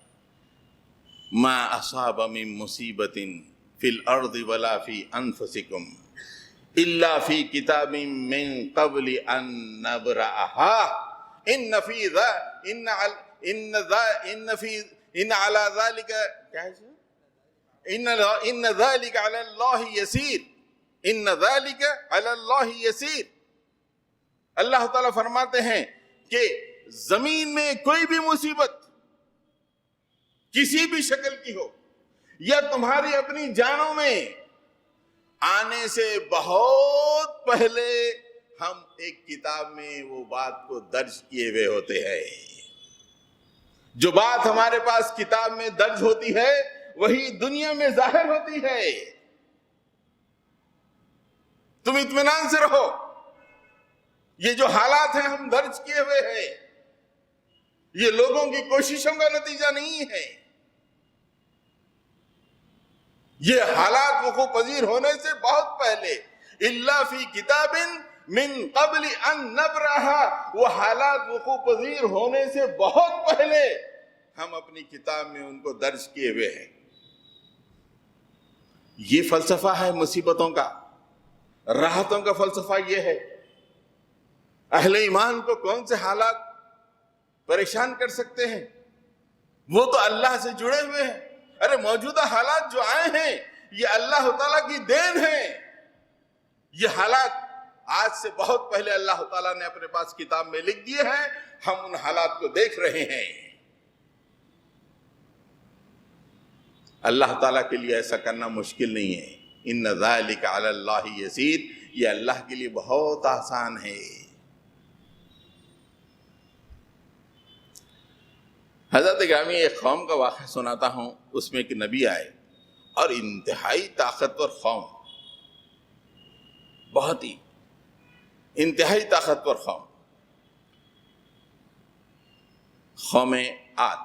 ما اصاب من مصیبت فی الارض ولا فی انفسکم الا فی کتاب من قبل ان نبرأها ان علی ذلک کیا ہے؟ ان ذلک علی اللہ یسیر، ان ذلک علی اللہ یسیر۔ اللہ تعالیٰ فرماتے ہیں کہ زمین میں کوئی بھی مصیبت کسی بھی شکل کی ہو، یا تمہاری اپنی جانوں میں آنے سے بہت پہلے ہم ایک کتاب میں وہ بات کو درج کیے ہوئے ہوتے ہیں۔ جو بات ہمارے پاس کتاب میں درج ہوتی ہے وہی دنیا میں ظاہر ہوتی ہے۔ تم اطمینان سے رہو، یہ جو حالات ہیں ہم درج کیے ہوئے ہیں، یہ لوگوں کی کوششوں کا نتیجہ نہیں ہے، یہ حالات وقوع پذیر ہونے سے بہت پہلے، الا فی کتاب من قبل ان نبرہا، وہ حالات وقوع پذیر ہونے سے بہت پہلے ہم اپنی کتاب میں ان کو درج کیے ہوئے ہیں۔ یہ فلسفہ ہے مصیبتوں کا، راحتوں کا فلسفہ یہ ہے۔ اہل ایمان کو کون سے حالات پریشان کر سکتے ہیں؟ وہ تو اللہ سے جڑے ہوئے ہیں۔ ارے موجودہ حالات جو آئے ہیں یہ اللہ تعالیٰ کی دین ہے۔ یہ حالات آج سے بہت پہلے اللہ تعالیٰ نے اپنے پاس کتاب میں لکھ دیے ہیں، ہم ان حالات کو دیکھ رہے ہیں۔ اللہ تعالیٰ کے لیے ایسا کرنا مشکل نہیں ہے۔ ان ذالک علی اللہ یسیر، یہ اللہ کے لیے بہت آسان ہے۔ حضرت گرامی، ایک قوم کا واقعہ سناتا ہوں، اس میں ایک نبی آئے اور انتہائی طاقتور قوم، بہت ہی انتہائی طاقتور قوم عاد،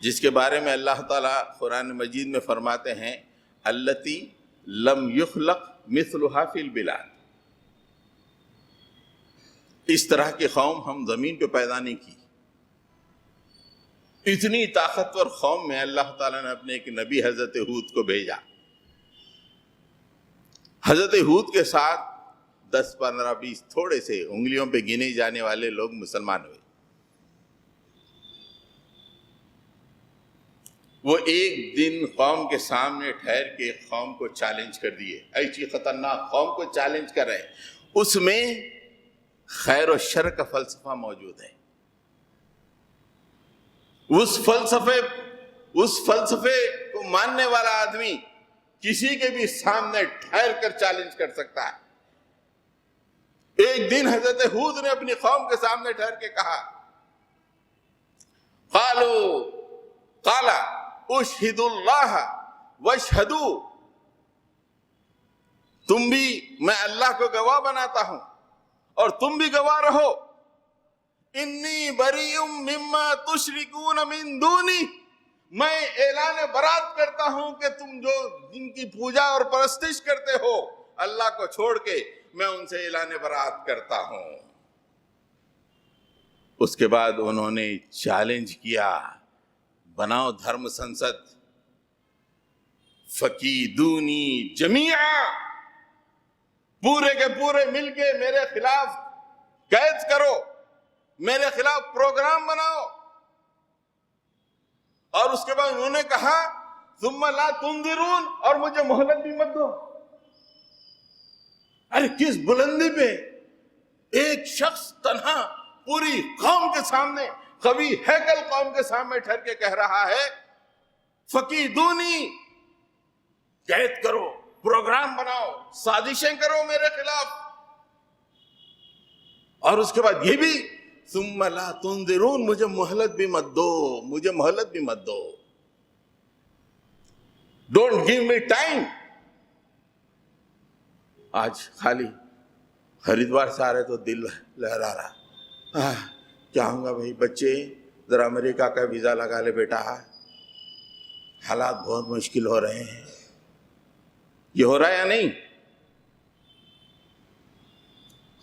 جس کے بارے میں اللہ تعالیٰ قرآن مجید میں فرماتے ہیں التی لم یخلق مثلها فی البلاد، اس طرح کی قوم ہم زمین پہ پیدا نہیں کی۔ اتنی طاقتور قوم میں اللہ تعالیٰ نے اپنے ایک نبی حضرت ہود کو بھیجا۔ حضرت ہود کے ساتھ 10 15 20 تھوڑے سے انگلیوں پہ گنے جانے والے لوگ مسلمان ہوئے۔ وہ ایک دن قوم کے سامنے ٹھہر کے قوم کو چیلنج کر دیے، ایسی خطرناک قوم کو چیلنج کر رہے ہیں۔ اس میں خیر و شر کا فلسفہ موجود ہے۔ اس فلسفے کو ماننے والا آدمی کسی کے بھی سامنے ٹھہر کر چیلنج کر سکتا ہے۔ ایک دن حضرت ہود نے اپنی قوم کے سامنے ٹھہر کے کہا، قال اشہد اللہ واشہدوا، تم بھی، میں اللہ کو گواہ بناتا ہوں اور تم بھی گواہ رہو، انی بریء مما تشرکون من دونی، میں اعلان برات کرتا ہوں کہ تم جو جن کی پوجا اور پرستش کرتے ہو اللہ کو چھوڑ کے، میں ان سے اعلان برات کرتا ہوں۔ اس کے بعد انہوں نے چیلنج کیا، بناؤ دھرم سنسد، فکیدونی جمیعا، پورے کے پورے مل کے میرے خلاف قید کرو، میرے خلاف پروگرام بناؤ۔ اور اس کے بعد انہوں نے کہا ثم لا تنظرون، اور مجھے مہلت بھی مت دو۔ ارے کس بلندی پہ ایک شخص تنہا پوری قوم کے سامنے، قوی ہیکل قوم کے سامنے ٹھہر کے کہہ رہا ہے فکیدونی، قید کرو، پروگرام بناؤ، سازشیں کرو میرے خلاف۔ اور اس کے بعد یہ بھی ثم لا تنظرون، مجھے مہلت بھی مت دو، مجھے مہلت بھی مت دو، ڈونٹ گیو می ٹائم۔ آج خالی ہریدوار سے آ رہے تو دل لہرا رہا، کیا ہوں گا بھائی، بچے ذرا امریکہ کا ویزا لگا لے بیٹا، حالات بہت مشکل ہو رہے ہیں۔ یہ ہو رہا ہے یا نہیں؟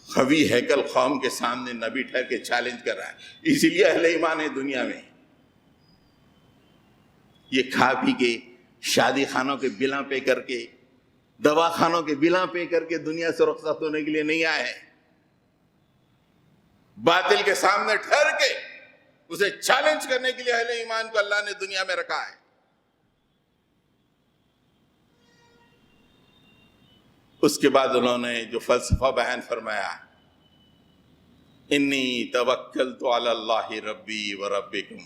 قوی ہیکل قوم کے سامنے نبی ٹھہر کے چیلنج کر رہا ہے۔ اسی لیے اہل ایمان ہے دنیا میں، یہ کھا پی کے، شادی خانوں کے بلاں پہ کر کے، دوا خانوں کے بلاں پہ کر کے دنیا سے رخصت ہونے کے لیے نہیں آئے ہیں۔ باطل کے سامنے ٹھہر کے اسے چیلنج کرنے کے لیے اہل ایمان کو اللہ نے دنیا میں رکھا ہے۔ اس کے بعد انہوں نے جو فلسفہ بیان فرمایا، انی توکلت علی اللہ ربی و ربکم،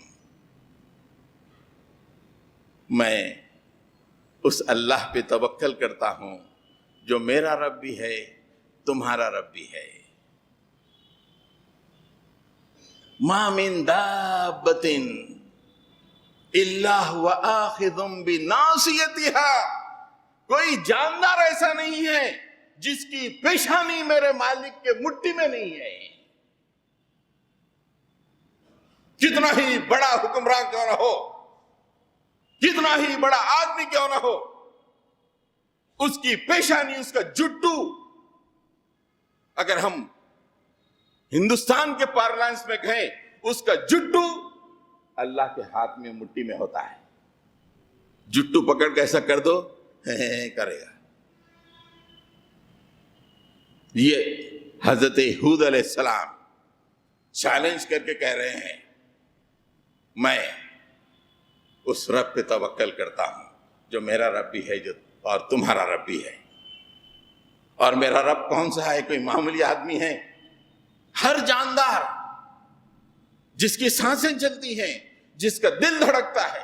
میں اس اللہ پہ توکل کرتا ہوں جو میرا رب بھی ہے تمہارا رب بھی ہے. ما من دابۃ الا هو آخذ بناصیتها، کوئی جاندار ایسا نہیں ہے جس کی پیشانی میرے مالک کے مٹھی میں نہیں ہے. کتنا ہی بڑا حکمران کیوں نہ ہو، کتنا ہی بڑا آدمی کیوں نہ ہو، اس کی پیشانی، اس کا جٹو، اگر ہم ہندوستان کے پارلانس میں کہیں اس کا جٹو اللہ کے ہاتھ میں مٹھی میں ہوتا ہے. جٹو پکڑ کے ایسا کر دو کرے گا. یہ حضرت ہود علیہ السلام چیلنج کر کے کہہ رہے ہیں میں اس رب پہ توکل کرتا ہوں جو میرا رب بھی ہے جو اور تمہارا رب بھی ہے. اور میرا رب کون سا ہے؟ کوئی معمولی آدمی ہے؟ ہر جاندار جس کی سانسیں چلتی ہیں، جس کا دل دھڑکتا ہے،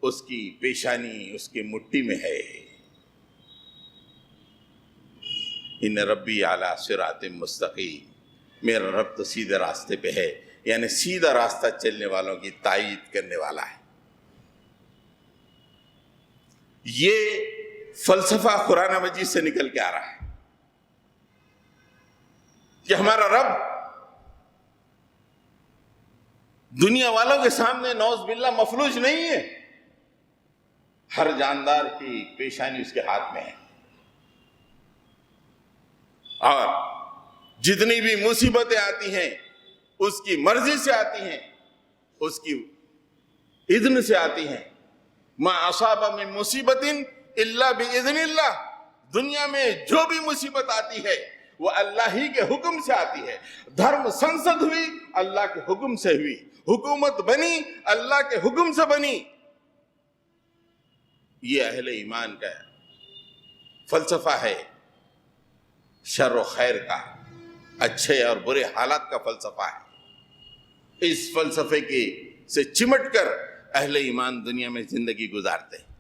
اس کی پیشانی اس کی مٹھی میں ہے. ان ربی اعلی صراط مستقیم، میرا رب تو سیدھے راستے پہ ہے، یعنی سیدھا راستہ چلنے والوں کی تائید کرنے والا ہے. یہ فلسفہ قرآن مجید سے نکل کے آ رہا ہے کہ ہمارا رب دنیا والوں کے سامنے نعوذ باللہ مفلوج نہیں ہے. ہر جاندار کی پیشانی اس کے ہاتھ میں ہے، اور جتنی بھی مصیبتیں آتی ہیں اس کی مرضی سے آتی ہیں، اس کی اذن سے آتی ہیں. ما اصاب من مصیبت الا باذن اللہ، دنیا میں جو بھی مصیبت آتی ہے وہ اللہ ہی کے حکم سے آتی ہے. دھرم سنسد ہوئی اللہ کے حکم سے ہوئی، حکومت بنی اللہ کے حکم سے بنی. یہ اہل ایمان کا فلسفہ ہے، شر و خیر کا، اچھے اور برے حالات کا فلسفہ ہے. اس فلسفے کے سے چمٹ کر اہل ایمان دنیا میں زندگی گزارتے ہیں.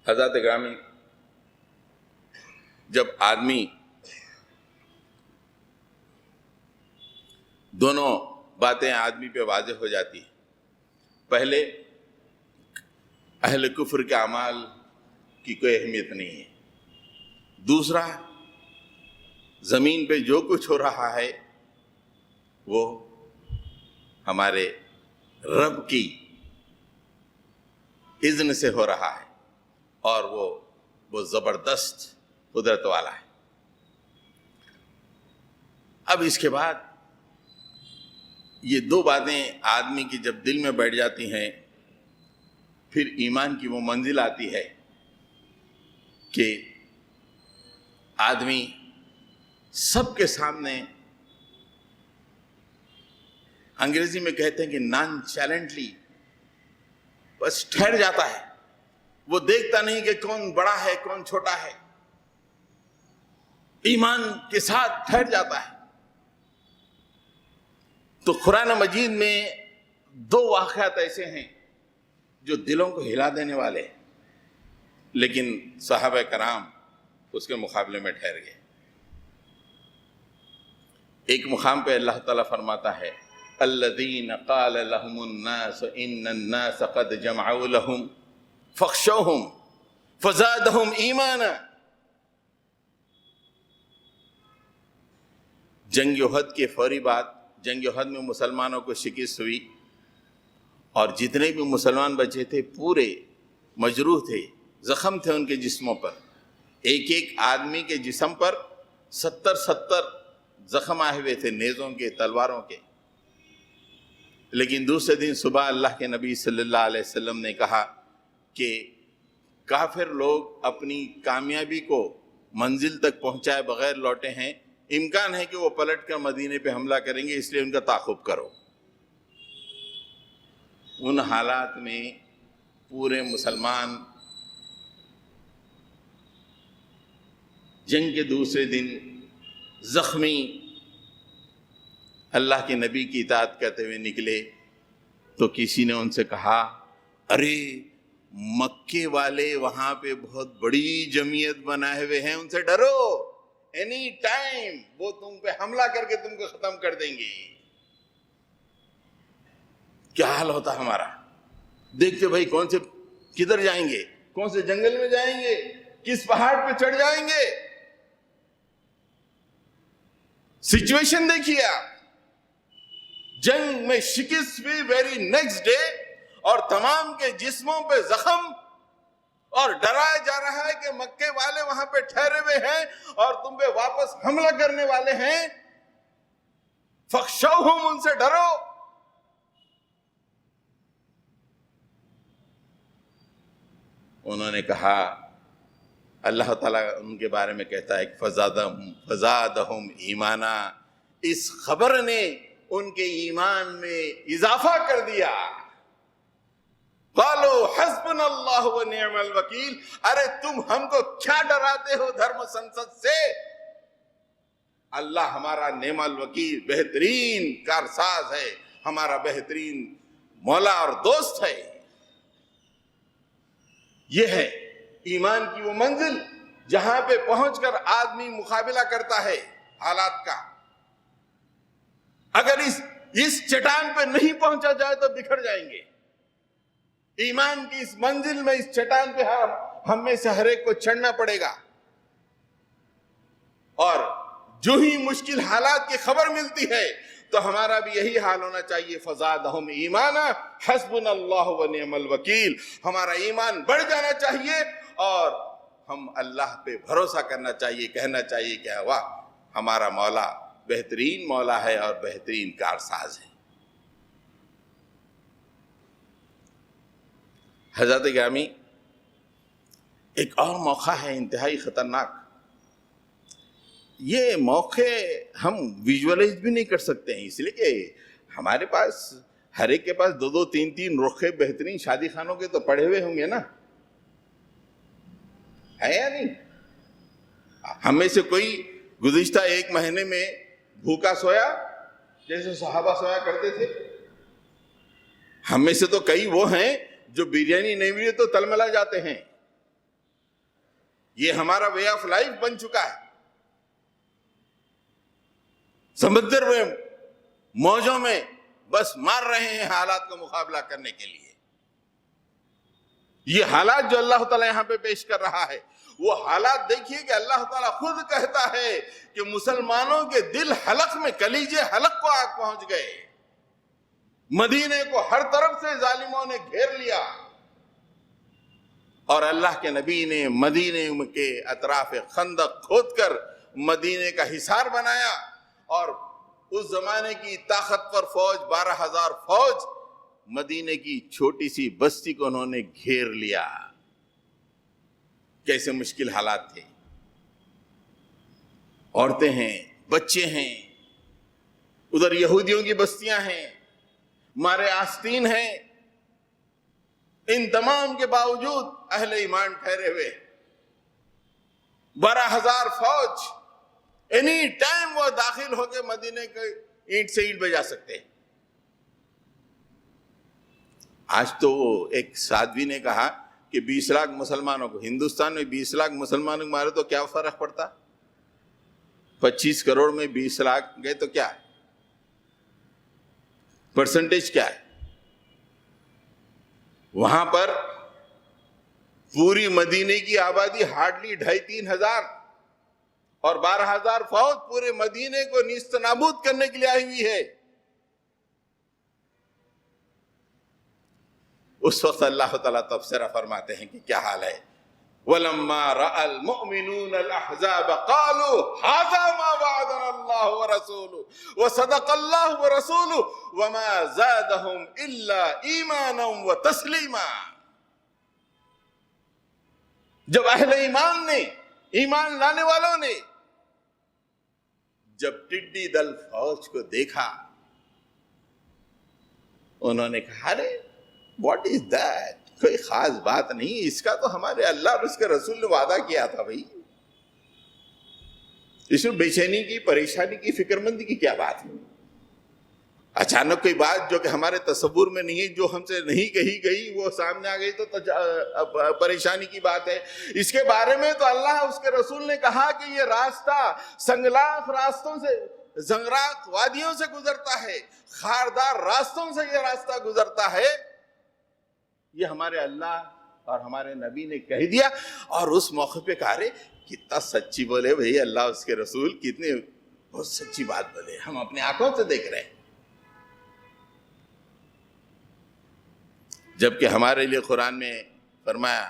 حضرات گرامی، جب آدمی دونوں باتیں آدمی پہ واضح ہو جاتی ہیں، پہلے اہل کفر کے اعمال کی کوئی اہمیت نہیں ہے، دوسرا زمین پہ جو کچھ ہو رہا ہے وہ ہمارے رب کی اذن سے ہو رہا ہے، اور وہ زبردست قدرت والا ہے. اب اس کے بعد یہ دو باتیں آدمی کی جب دل میں بیٹھ جاتی ہیں، پھر ایمان کی وہ منزل آتی ہے کہ آدمی سب کے سامنے، انگریزی میں کہتے ہیں کہ نان چیلنجلی، بس ٹھہر جاتا ہے. وہ دیکھتا نہیں کہ کون بڑا ہے کون چھوٹا ہے، ایمان کے ساتھ ٹھہر جاتا ہے. تو قرآن مجید میں دو واقعات ایسے ہیں جو دلوں کو ہلا دینے والے ہیں، لیکن صحابہ کرام اس کے مقابلے میں ٹھہر گئے. ایک مقام پہ اللہ تعالیٰ فرماتا ہے الذین قال لهم الناس ان الناس قد جمعوا لهم فاخشوهم فزادهم ایمانا. جنگ احد کے فوری بعد، جنگ احد میں مسلمانوں کو شکست ہوئی، اور جتنے بھی مسلمان بچے تھے پورے مجروح تھے، زخم تھے ان کے جسموں پر. ایک ایک آدمی کے جسم پر 70 زخم آئے ہوئے تھے، نیزوں کے، تلواروں کے. لیکن دوسرے دن صبح اللہ کے نبی صلی اللہ علیہ وسلم نے کہا کہ کافر لوگ اپنی کامیابی کو منزل تک پہنچائے بغیر لوٹے ہیں، امکان ہے کہ وہ پلٹ کر مدینے پہ حملہ کریں گے، اس لیے ان کا تعاقب کرو. ان حالات میں پورے مسلمان جنگ کے دوسرے دن زخمی اللہ کے نبی کی اطاعت کرتے ہوئے نکلے تو کسی نے ان سے کہا ارے مکے والے وہاں پہ بہت بڑی جمعیت بنائے ہوئے ہیں، ان سے ڈرو، اینی ٹائم وہ تم پہ حملہ کر کے تم کو ختم کر دیں گے۔ کیا حال ہوتا ہمارا، دیکھتے بھائی کون سے کدھر جائیں گے، کون سے جنگل میں جائیں گے، کس پہاڑ پہ چڑھ جائیں گے۔ سچویشن دیکھیے آپ، جنگ میں شکست بھی ویری نیکسٹ ڈے، اور تمام کے جسموں پہ زخم، اور ڈرایا جا رہا ہے کہ مکے والے وہاں پہ ٹھہرے ہوئے ہیں اور تم پہ واپس حملہ کرنے والے ہیں، فخشوہم، ان سے ڈرو۔ انہوں نے کہا، اللہ تعالیٰ ان کے بارے میں کہتا ہے کہ فزادہم ایمانا، اس خبر نے ان کے ایمان میں اضافہ کر دیا۔ قالوا حسبنا اللہ ونعم الوکیل، ارے تم ہم کو کیا ڈراتے ہو دھرم سنسد سے، اللہ ہمارا نعم الوکیل، بہترین کارساز ہے، ہمارا بہترین مولا اور دوست ہے۔ یہ ہے ایمان کی وہ منزل جہاں پہ پہنچ کر آدمی مقابلہ کرتا ہے حالات کا۔ اگر اس چٹان پہ نہیں پہنچا جائے تو بکھر جائیں گے۔ ایمان کی اس منزل میں، اس چٹان پہ ہم میں سے ہر ایک کو چڑھنا پڑے گا، اور جو ہی مشکل حالات کی خبر ملتی ہے تو ہمارا بھی یہی حال ہونا چاہیے، فزادہم ایمانا حسبنا اللہ ونعم الوکیل، ہمارا ایمان بڑھ جانا چاہیے اور ہم اللہ پہ بھروسہ کرنا چاہیے، کہنا چاہیے کہ واہ ہمارا مولا بہترین مولا ہے اور بہترین کارساز ہے۔ حضرت گرامی، ایک اور موقع ہے انتہائی خطرناک، یہ موقع ہم ویژولائز بھی نہیں کر سکتے ہیں، اس لیے کہ ہمارے پاس ہر ایک کے پاس دو دو تین تین رخے بہترین شادی خانوں کے تو پڑے ہوئے ہوں گے نا، ہے یا نہیں؟ ہم میں سے کوئی گزشتہ ایک مہینے میں بھوکا سویا جیسے صحابہ سویا کرتے تھے؟ ہم میں سے تو کئی وہ ہیں جو بریانی نہیں ملی تو تلملا جاتے ہیں۔ یہ ہمارا وے آف لائف بن چکا ہے۔ سمندر میں موجوں میں بس مار رہے ہیں حالات کا مقابلہ کرنے کے لیے۔ یہ حالات جو اللہ تعالیٰ یہاں پہ پیش کر رہا ہے، وہ حالات دیکھیے کہ اللہ تعالیٰ خود کہتا ہے کہ مسلمانوں کے دل حلق میں، کلیجے حلق کو آگ پہنچ گئے، مدینے کو ہر طرف سے ظالموں نے گھیر لیا، اور اللہ کے نبی نے مدینے کے اطراف خندق کھود کر مدینے کا حصار بنایا، اور اس زمانے کی طاقتور فوج 12,000 فوج مدینے کی چھوٹی سی بستی کو انہوں نے گھیر لیا۔ کیسے مشکل حالات تھے، عورتیں ہیں، بچے ہیں، ادھر یہودیوں کی بستیاں ہیں، مارے آستین ہیں، ان تمام کے باوجود اہل ایمان ٹھہرے ہوئے، 12,000 فوج، اینی ٹائم وہ داخل ہو کے مدینے کے اینٹ سے اینٹ بجا سکتے۔ آج تو ایک سادھوی نے کہا کہ 20 لاکھ مسلمانوں کو، ہندوستان میں 20 لاکھ مسلمانوں کو مارے تو کیا فرق پڑتا، 25 کروڑ میں 20 لاکھ گئے تو کیا ہے، پرسنٹیج کیا ہے؟ وہاں پر پوری مدینے کی آبادی ہارڈلی 2,500-3 ہزار، اور 12,000 فوج پورے مدینے کو نیست نابود کرنے کے لیے آئی ہوئی ہے۔ اس وقت اللہ تعالیٰ تبصرہ فرماتے ہیں کہ کیا حال ہے، وَلَمَّا رَأَى الْمُؤْمِنُونَ الْأَحْزَابَ قَالُوا هَذَا مَا وَعَدَنَا اللَّهُ وَرَسُولُهُ وَصَدَقَ اللَّهُ وَرَسُولُهُ وَمَا زَادَهُمْ إِلَّا إِيمَانًا وَتَسْلِيمًا۔ جب اہل ایمان نے، ایمان لانے والوں نے جب ٹڈی دل فوج کو دیکھا، انہوں نے کہا ارے واٹ از دیٹ، کوئی خاص بات نہیں، اس کا تو ہمارے اللہ اور اس کے رسول نے وعدہ کیا تھا بھائی، اس میں بے چینی کی، پریشانی کی، فکر مندی کی کیا بات ہے؟ اچانک کوئی بات جو کہ ہمارے تصور میں نہیں ہے، جو ہم سے نہیں کہی گئی، وہ سامنے آ گئی تو پریشانی کی بات ہے۔ اس کے بارے میں تو اللہ اس کے رسول نے کہا کہ یہ راستہ سنگلاخ راستوں سے، زنگراق وادیوں سے گزرتا ہے، خاردار راستوں سے یہ راستہ گزرتا ہے۔ یہ ہمارے اللہ اور ہمارے نبی نے کہہ دیا، اور اس موقع پہ کہا رہے کتنا سچی بولے بھئی اللہ اس کے رسول، کتنے بہت سچی بات بولے، ہم اپنے آنکھوں سے دیکھ رہے ہیں۔ جبکہ ہمارے لیے قرآن میں فرمایا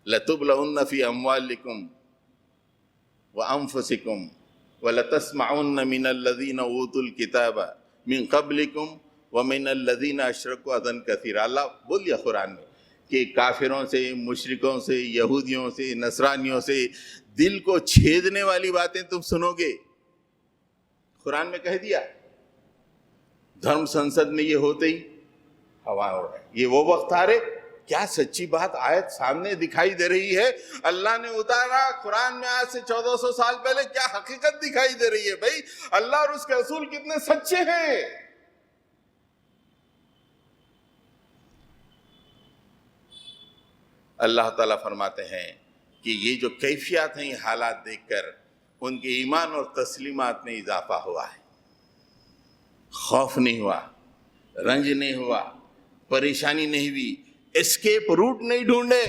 لَتُبْلَوُنَّ فِي أَمْوَالِكُمْ وَأَنفُسِكُمْ وَلَتَسْمَعُنَّ مِنَ الَّذِينَ أُوتُوا الْكِتَابَ مِنْ قَبْلِكُمْ وَمِنَ الَّذِينَ أَشْرَكُوا أَذًى كَثِيرًا۔ اللہ بول دیا قرآن میں کہ کافروں سے، مشرکوں سے، یہودیوں سے، نصرانیوں سے دل کو چھیدنے والی باتیں تم سنو گے۔ قرآن میں کہہ دیا۔ دھرم سنسد میں یہ ہوتے ہی ہوا ہو رہا ہے۔ یہ وہ وقت آ رہے، کیا سچی بات آیت سامنے دکھائی دے رہی ہے، اللہ نے اتارا قرآن میں آج سے 1400 سال پہلے، کیا حقیقت دکھائی دے رہی ہے بھائی، اللہ اور اس کے رسول کتنے سچے ہیں۔ اللہ تعالیٰ فرماتے ہیں کہ یہ جو کیفیات ہیں، یہ حالات دیکھ کر ان کے ایمان اور تسلیمات میں اضافہ ہوا ہے۔ خوف نہیں ہوا، رنج نہیں ہوا، پریشانی نہیں ہوئی، اسکیپ روٹ نہیں ڈھونڈے۔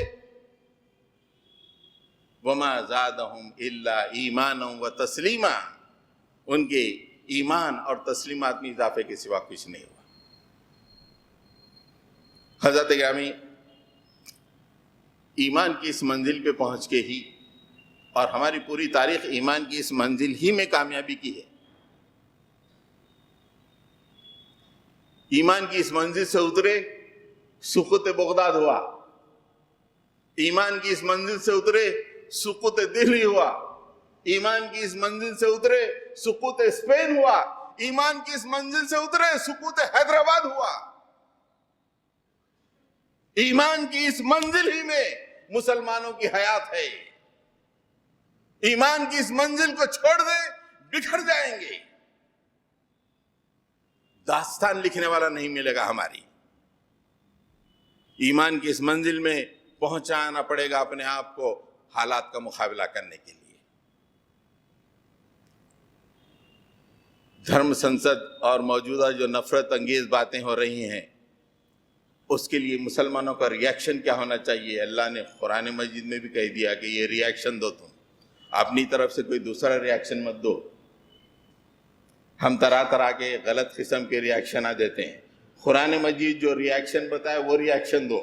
وَمَا زَادَهُمْ إِلَّا إِيمَانًا وَتَسْلِيمًا، ان کے ایمان اور تسلیمات میں اضافے کے سوا کچھ نہیں ہوا۔ حضرت گرامی، ایمان کی اس منزل پہ پہنچ کے ہی، اور ہماری پوری تاریخ ایمان کی اس منزل ہی میں کامیابی کی ہے۔ ایمان کی اس منزل سے اترے، سقوط بغداد ہوا۔ ایمان کی اس منزل سے اترے، سقوط دہلی ہوا۔ ایمان کی اس منزل سے اترے، سقوط اسپین ہوا۔ ایمان کی اس منزل سے اترے، سقوط حیدرآباد ہوا۔ ایمان کی اس منزل ہی میں مسلمانوں کی حیات ہے۔ ایمان کی اس منزل کو چھوڑ دے، بکھر جائیں گے، داستان لکھنے والا نہیں ملے گا ہماری۔ ایمان کی اس منزل میں پہنچانا پڑے گا اپنے آپ کو حالات کا مقابلہ کرنے کے لیے۔ دھرم سنسد اور موجودہ جو نفرت انگیز باتیں ہو رہی ہیں، اس کے لیے مسلمانوں کا ری ایکشن کیا ہونا چاہیے؟ اللہ نے قرآن مجید میں بھی کہہ دیا کہ یہ ری ایکشن دو، تم اپنی طرف سے کوئی دوسرا ری ایکشن مت دو۔ ہم طرح طرح کے غلط قسم کے ری ایکشن دیتے ہیں، قرآن مجید جو ری ایکشن بتائے وہ ری ایکشن دو۔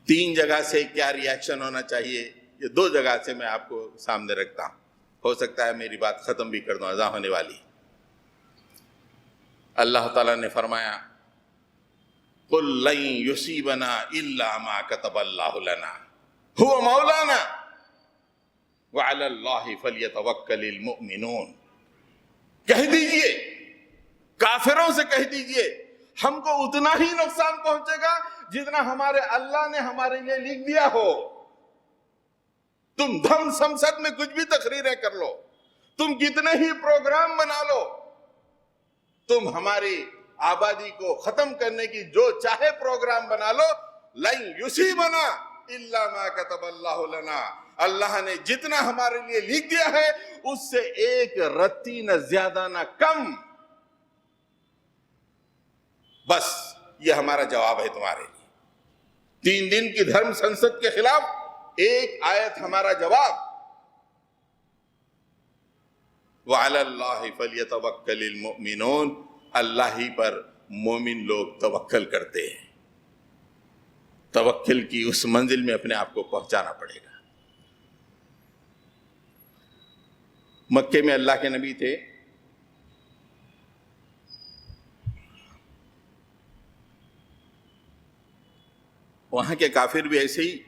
3 جگہ سے کیا ری ایکشن ہونا چاہیے، یہ 2 جگہ سے میں آپ کو سامنے رکھتا ہوں، ہو سکتا ہے میری بات ختم بھی کر دوں، اذان ہونے والی۔ اللہ تعالیٰ نے فرمایا قُلْ لَن يُصِيبَنَا إِلَّا مَا كَتَبَ اللَّهُ لَنَا هُوَ مَوْلَانَا وَعَلَى اللَّهِ فَلْيَتَوَكَّلِ الْمُؤْمِنُونَ۔ کہہ دیجئے، کافروں سے کہہ دیجئے، ہم کو اتنا ہی نقصان پہنچے گا جتنا ہمارے اللہ نے ہمارے لیے لکھ دیا ہو۔ تم دھم سمسد میں کچھ بھی تقریریں کر لو، تم کتنے ہی پروگرام بنا لو، تم ہماری آبادی کو ختم کرنے کی جو چاہے پروگرام بنا لو، لن یصیبنا الا ما کتب اللہ لنا، اللہ نے جتنا ہمارے لیے لکھ دیا ہے اس سے 1 رتی نہ زیادہ نہ کم، بس یہ ہمارا جواب ہے تمہارے لیے۔ 3 دن کی دھرم سنسد کے خلاف 1 آیت ہمارا جواب۔ وَعَلَى اللَّهِ فَلْيَتَوَكَّلِ الْمُؤْمِنُونَ، اللہ ہی پر مومن لوگ توکل کرتے ہیں۔ توکل کی اس منزل میں اپنے آپ کو پہنچانا پڑے گا۔ مکے میں اللہ کے نبی تھے، وہاں کے کافر بھی ایسے ہی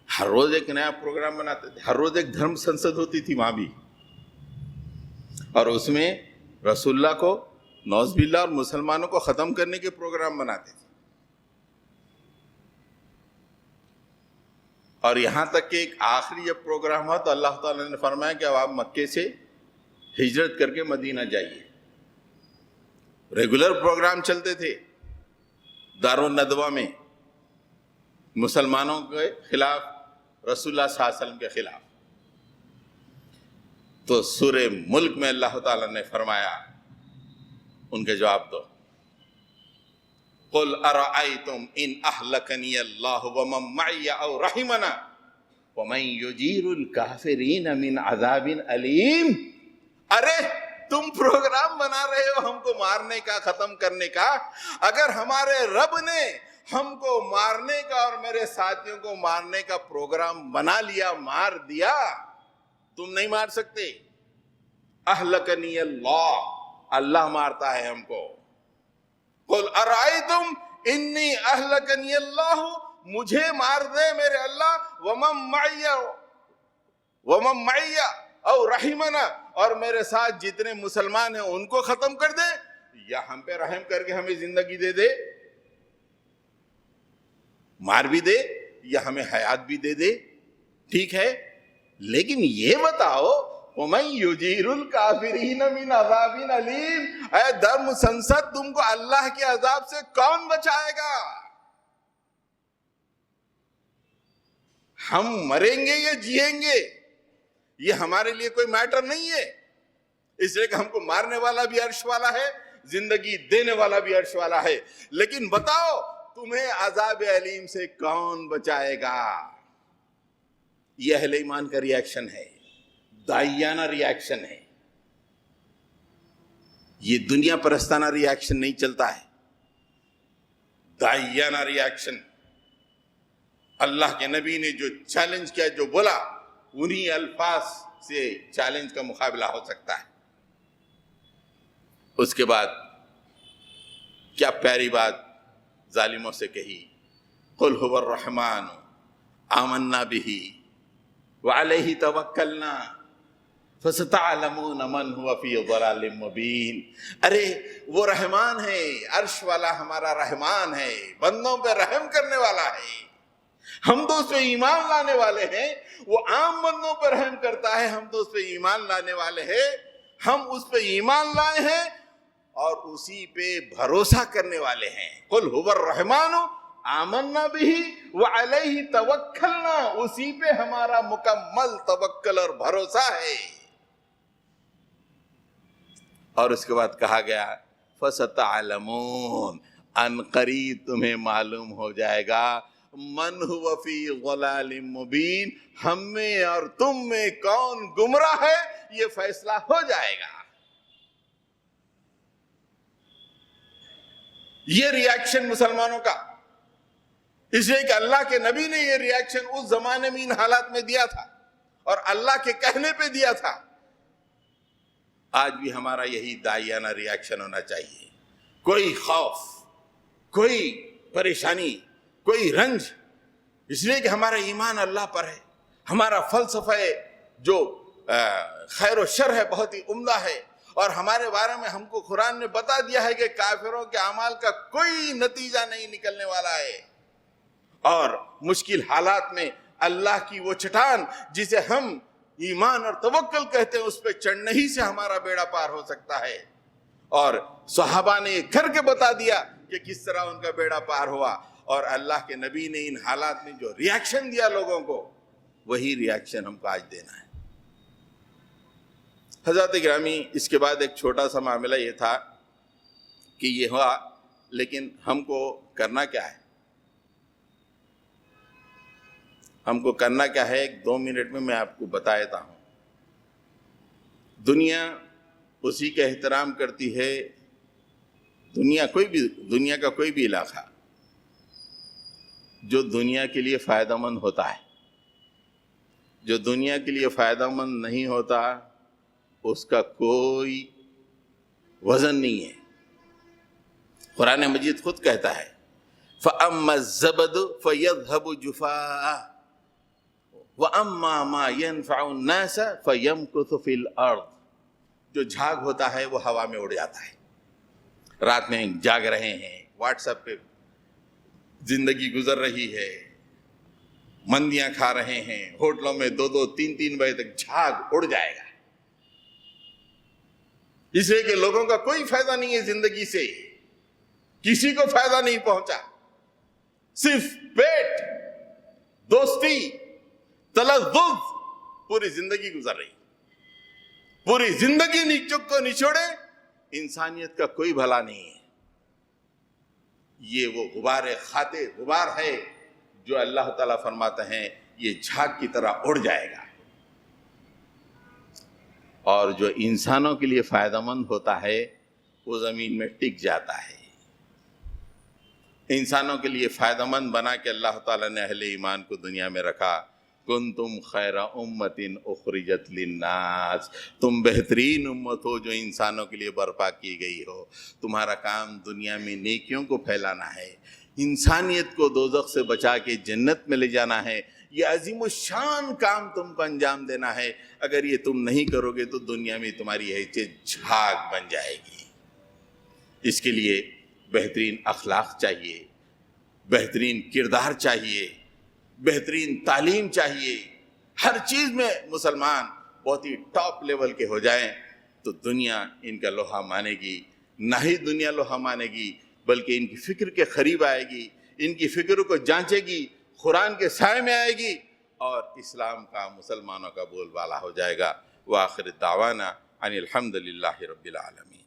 ہر روز ایک نیا پروگرام بناتے تھے، ہر روز ایک دھرم سنسد ہوتی تھی وہاں بھی، اور اس میں رسول اللہ کو، نعوذ باللہ، اور مسلمانوں کو ختم کرنے کے پروگرام بناتے تھے۔ اور یہاں تک کہ ایک آخری جب پروگرام ہوا تو اللہ تعالیٰ نے فرمایا کہ اب آپ مکے سے ہجرت کر کے مدینہ جائیے. ریگولر پروگرام چلتے تھے دارالندوہ میں مسلمانوں کے خلاف، رسول اللہ صلی اللہ علیہ وسلم کے خلاف. تو سورہ ملک میں اللہ تعالیٰ نے فرمایا ان کے جواب دو. قل ارأيتم ان اهلكني الله ومن معي او رحمنا ومن يجير الكافرين من عذاب الیم. ارے تم پروگرام بنا رہے ہو ہم کو مارنے کا، ختم کرنے کا. اگر ہمارے رب نے ہم کو مارنے کا اور میرے ساتھیوں کو مارنے کا پروگرام بنا لیا، مار دیا، تم نہیں مار سکتے. اہلکنی اللہ، اللہ مارتا ہے ہم کو. قل ارائیتم انی اہلکنی اللہ، مجھے مار دے میرے اللہ، ومن معی او رحمنا، اور میرے ساتھ جتنے مسلمان ہیں ان کو ختم کر دے، یا ہم پہ رحم کر کے ہمیں زندگی دے دے، مار بھی دے یا ہمیں حیات بھی دے دے، ٹھیک ہے. لیکن یہ بتاؤ وَمَن يُجِيرُ الْكَافِرِينَ مِنْ عَذَابٍ أَلِيمٍ، اے درم سنسد تم کو اللہ کے عذاب سے کون بچائے گا؟ ہم مریں گے یا جیئیں گے یہ ہمارے لیے کوئی میٹر نہیں ہے، اس لیے کہ ہم کو مارنے والا بھی عرش والا ہے، زندگی دینے والا بھی عرش والا ہے. لیکن بتاؤ تمہیں عذاب علیم سے کون بچائے گا؟ یہ اہل ایمان کا ریاکشن ہے، داعیانہ ریاکشن ہے. یہ دنیا پرستانہ ریاکشن نہیں چلتا ہے، داعیانہ ریاکشن. اللہ کے نبی نے جو چیلنج کیا، جو بولا، انہی الفاظ سے چیلنج کا مقابلہ ہو سکتا ہے. اس کے بعد کیا پیاری بات ظالموں سے کہی. قل هو الرحمن آمنا به وعلیہ توکلنا فستعلمون من هو فی ضلال مبین. ارے وہ رحمان ہے، عرش والا ہمارا رحمان ہے، بندوں پہ رحم کرنے والا ہے، ہم تو اس پہ ایمان لانے والے ہیں. وہ عام بندوں پہ رحم کرتا ہے، ہم تو اس پہ ایمان لانے والے ہیں. ہم اس پہ ایمان لائے ہیں اور اسی پہ بھروسہ کرنے والے ہیں. قل هو الرحمن آمنا به وعلیہ توکلنا، اسی پہ ہمارا مکمل توکل اور بھروسہ ہے. اور اس کے بعد کہا گیا فستعلمون، ان قریب تمہیں معلوم ہو جائے گا، من هو فی ضلال مبین، ہم میں اور تم میں کون گمراہ ہے، یہ فیصلہ ہو جائے گا. یہ ریاکشن مسلمانوں کا، اس لیے کہ اللہ کے نبی نے یہ ریاکشن اس زمانے میں ان حالات میں دیا تھا اور اللہ کے کہنے پہ دیا تھا. آج بھی ہمارا یہی داعیانہ ریاکشن ہونا چاہیے. کوئی خوف، کوئی پریشانی، کوئی رنج، اس لیے کہ ہمارا ایمان اللہ پر ہے، ہمارا فلسفہ جو خیر و شر ہے بہت ہی عمدہ ہے، اور ہمارے بارے میں ہم کو قرآن نے بتا دیا ہے کہ کافروں کے اعمال کا کوئی نتیجہ نہیں نکلنے والا ہے. اور مشکل حالات میں اللہ کی وہ چٹان جسے ہم ایمان اور توکل کہتے ہیں، اس پہ چڑھنے ہی سے ہمارا بیڑا پار ہو سکتا ہے. اور صحابہ نے کر کے بتا دیا کہ کس طرح ان کا بیڑا پار ہوا، اور اللہ کے نبی نے ان حالات میں جو ریاکشن دیا لوگوں کو، وہی ریاکشن ہم کو آج دینا ہے. حضرات گرامی، اس کے بعد ایک چھوٹا سا معاملہ یہ تھا کہ یہ ہوا، لیکن ہم کو کرنا کیا ہے؟ ہم کو کرنا کیا ہے؟ 1-2 منٹ میں آپ کو بتا دیتا ہوں. دنیا اسی کا احترام کرتی ہے، دنیا کا کوئی بھی علاقہ جو دنیا کے لیے فائدہ مند ہوتا ہے. جو دنیا کے لیے فائدہ مند نہیں ہوتا اس کا کوئی وزن نہیں ہے. قرآن مجید خود کہتا ہے فَأَمَّا الزَّبَدُ فَيَذْهَبُ جُفَاءً وَأَمَّا مَا يَنْفَعُ النَّاسَ فَيَمْكُثُ فِي الْأَرْضِ. جو جھاگ ہوتا ہے وہ ہوا میں اڑ جاتا ہے. رات میں جاگ رہے ہیں، واٹس ایپ پہ زندگی گزر رہی ہے، مندیاں کھا رہے ہیں، ہوٹلوں میں 2-2 3-3 بجے تک جھاگ اڑ جائے گا، اس لیے کہ لوگوں کا کوئی فائدہ نہیں ہے زندگی سے، کسی کو فائدہ نہیں پہنچا، صرف پیٹ، دوستی، تلذذ پوری زندگی گزر رہی، پوری زندگی نیچک کو نچوڑے، انسانیت کا کوئی بھلا نہیں ہے۔ یہ وہ غبار خاطر غبار ہے جو اللہ تعالیٰ فرماتے ہیں یہ جھاگ کی طرح اڑ جائے گا، اور جو انسانوں کے لیے فائدہ مند ہوتا ہے وہ زمین میں ٹک جاتا ہے۔ انسانوں کے لیے فائدہ مند بنا کے اللہ تعالیٰ نے اہل ایمان کو دنیا میں رکھا، کنتم خیر امت اخرجت للناس، تم بہترین امت ہو جو انسانوں کے لیے برپا کی گئی ہو، تمہارا کام دنیا میں نیکیوں کو پھیلانا ہے، انسانیت کو دوزخ سے بچا کے جنت میں لے جانا ہے، یہ عظیم الشان کام تم کو انجام دینا ہے۔ اگر یہ تم نہیں کرو گے تو دنیا میں تمہاری حیثیت جھاگ بن جائے گی۔ اس کے لیے بہترین اخلاق چاہیے، بہترین کردار چاہیے، بہترین تعلیم چاہیے، ہر چیز میں مسلمان بہت ہی ٹاپ لیول کے ہو جائیں تو دنیا ان کا لوہا مانے گی، نہ ہی دنیا لوہا مانے گی بلکہ ان کی فکر کے قریب آئے گی، ان کی فکر کو جانچے گی، قرآن کے سائے میں آئے گی، اور اسلام کا، مسلمانوں کا بول بالا ہو جائے گا۔ وآخر دعوانا ان الحمد للہ رب العالمین۔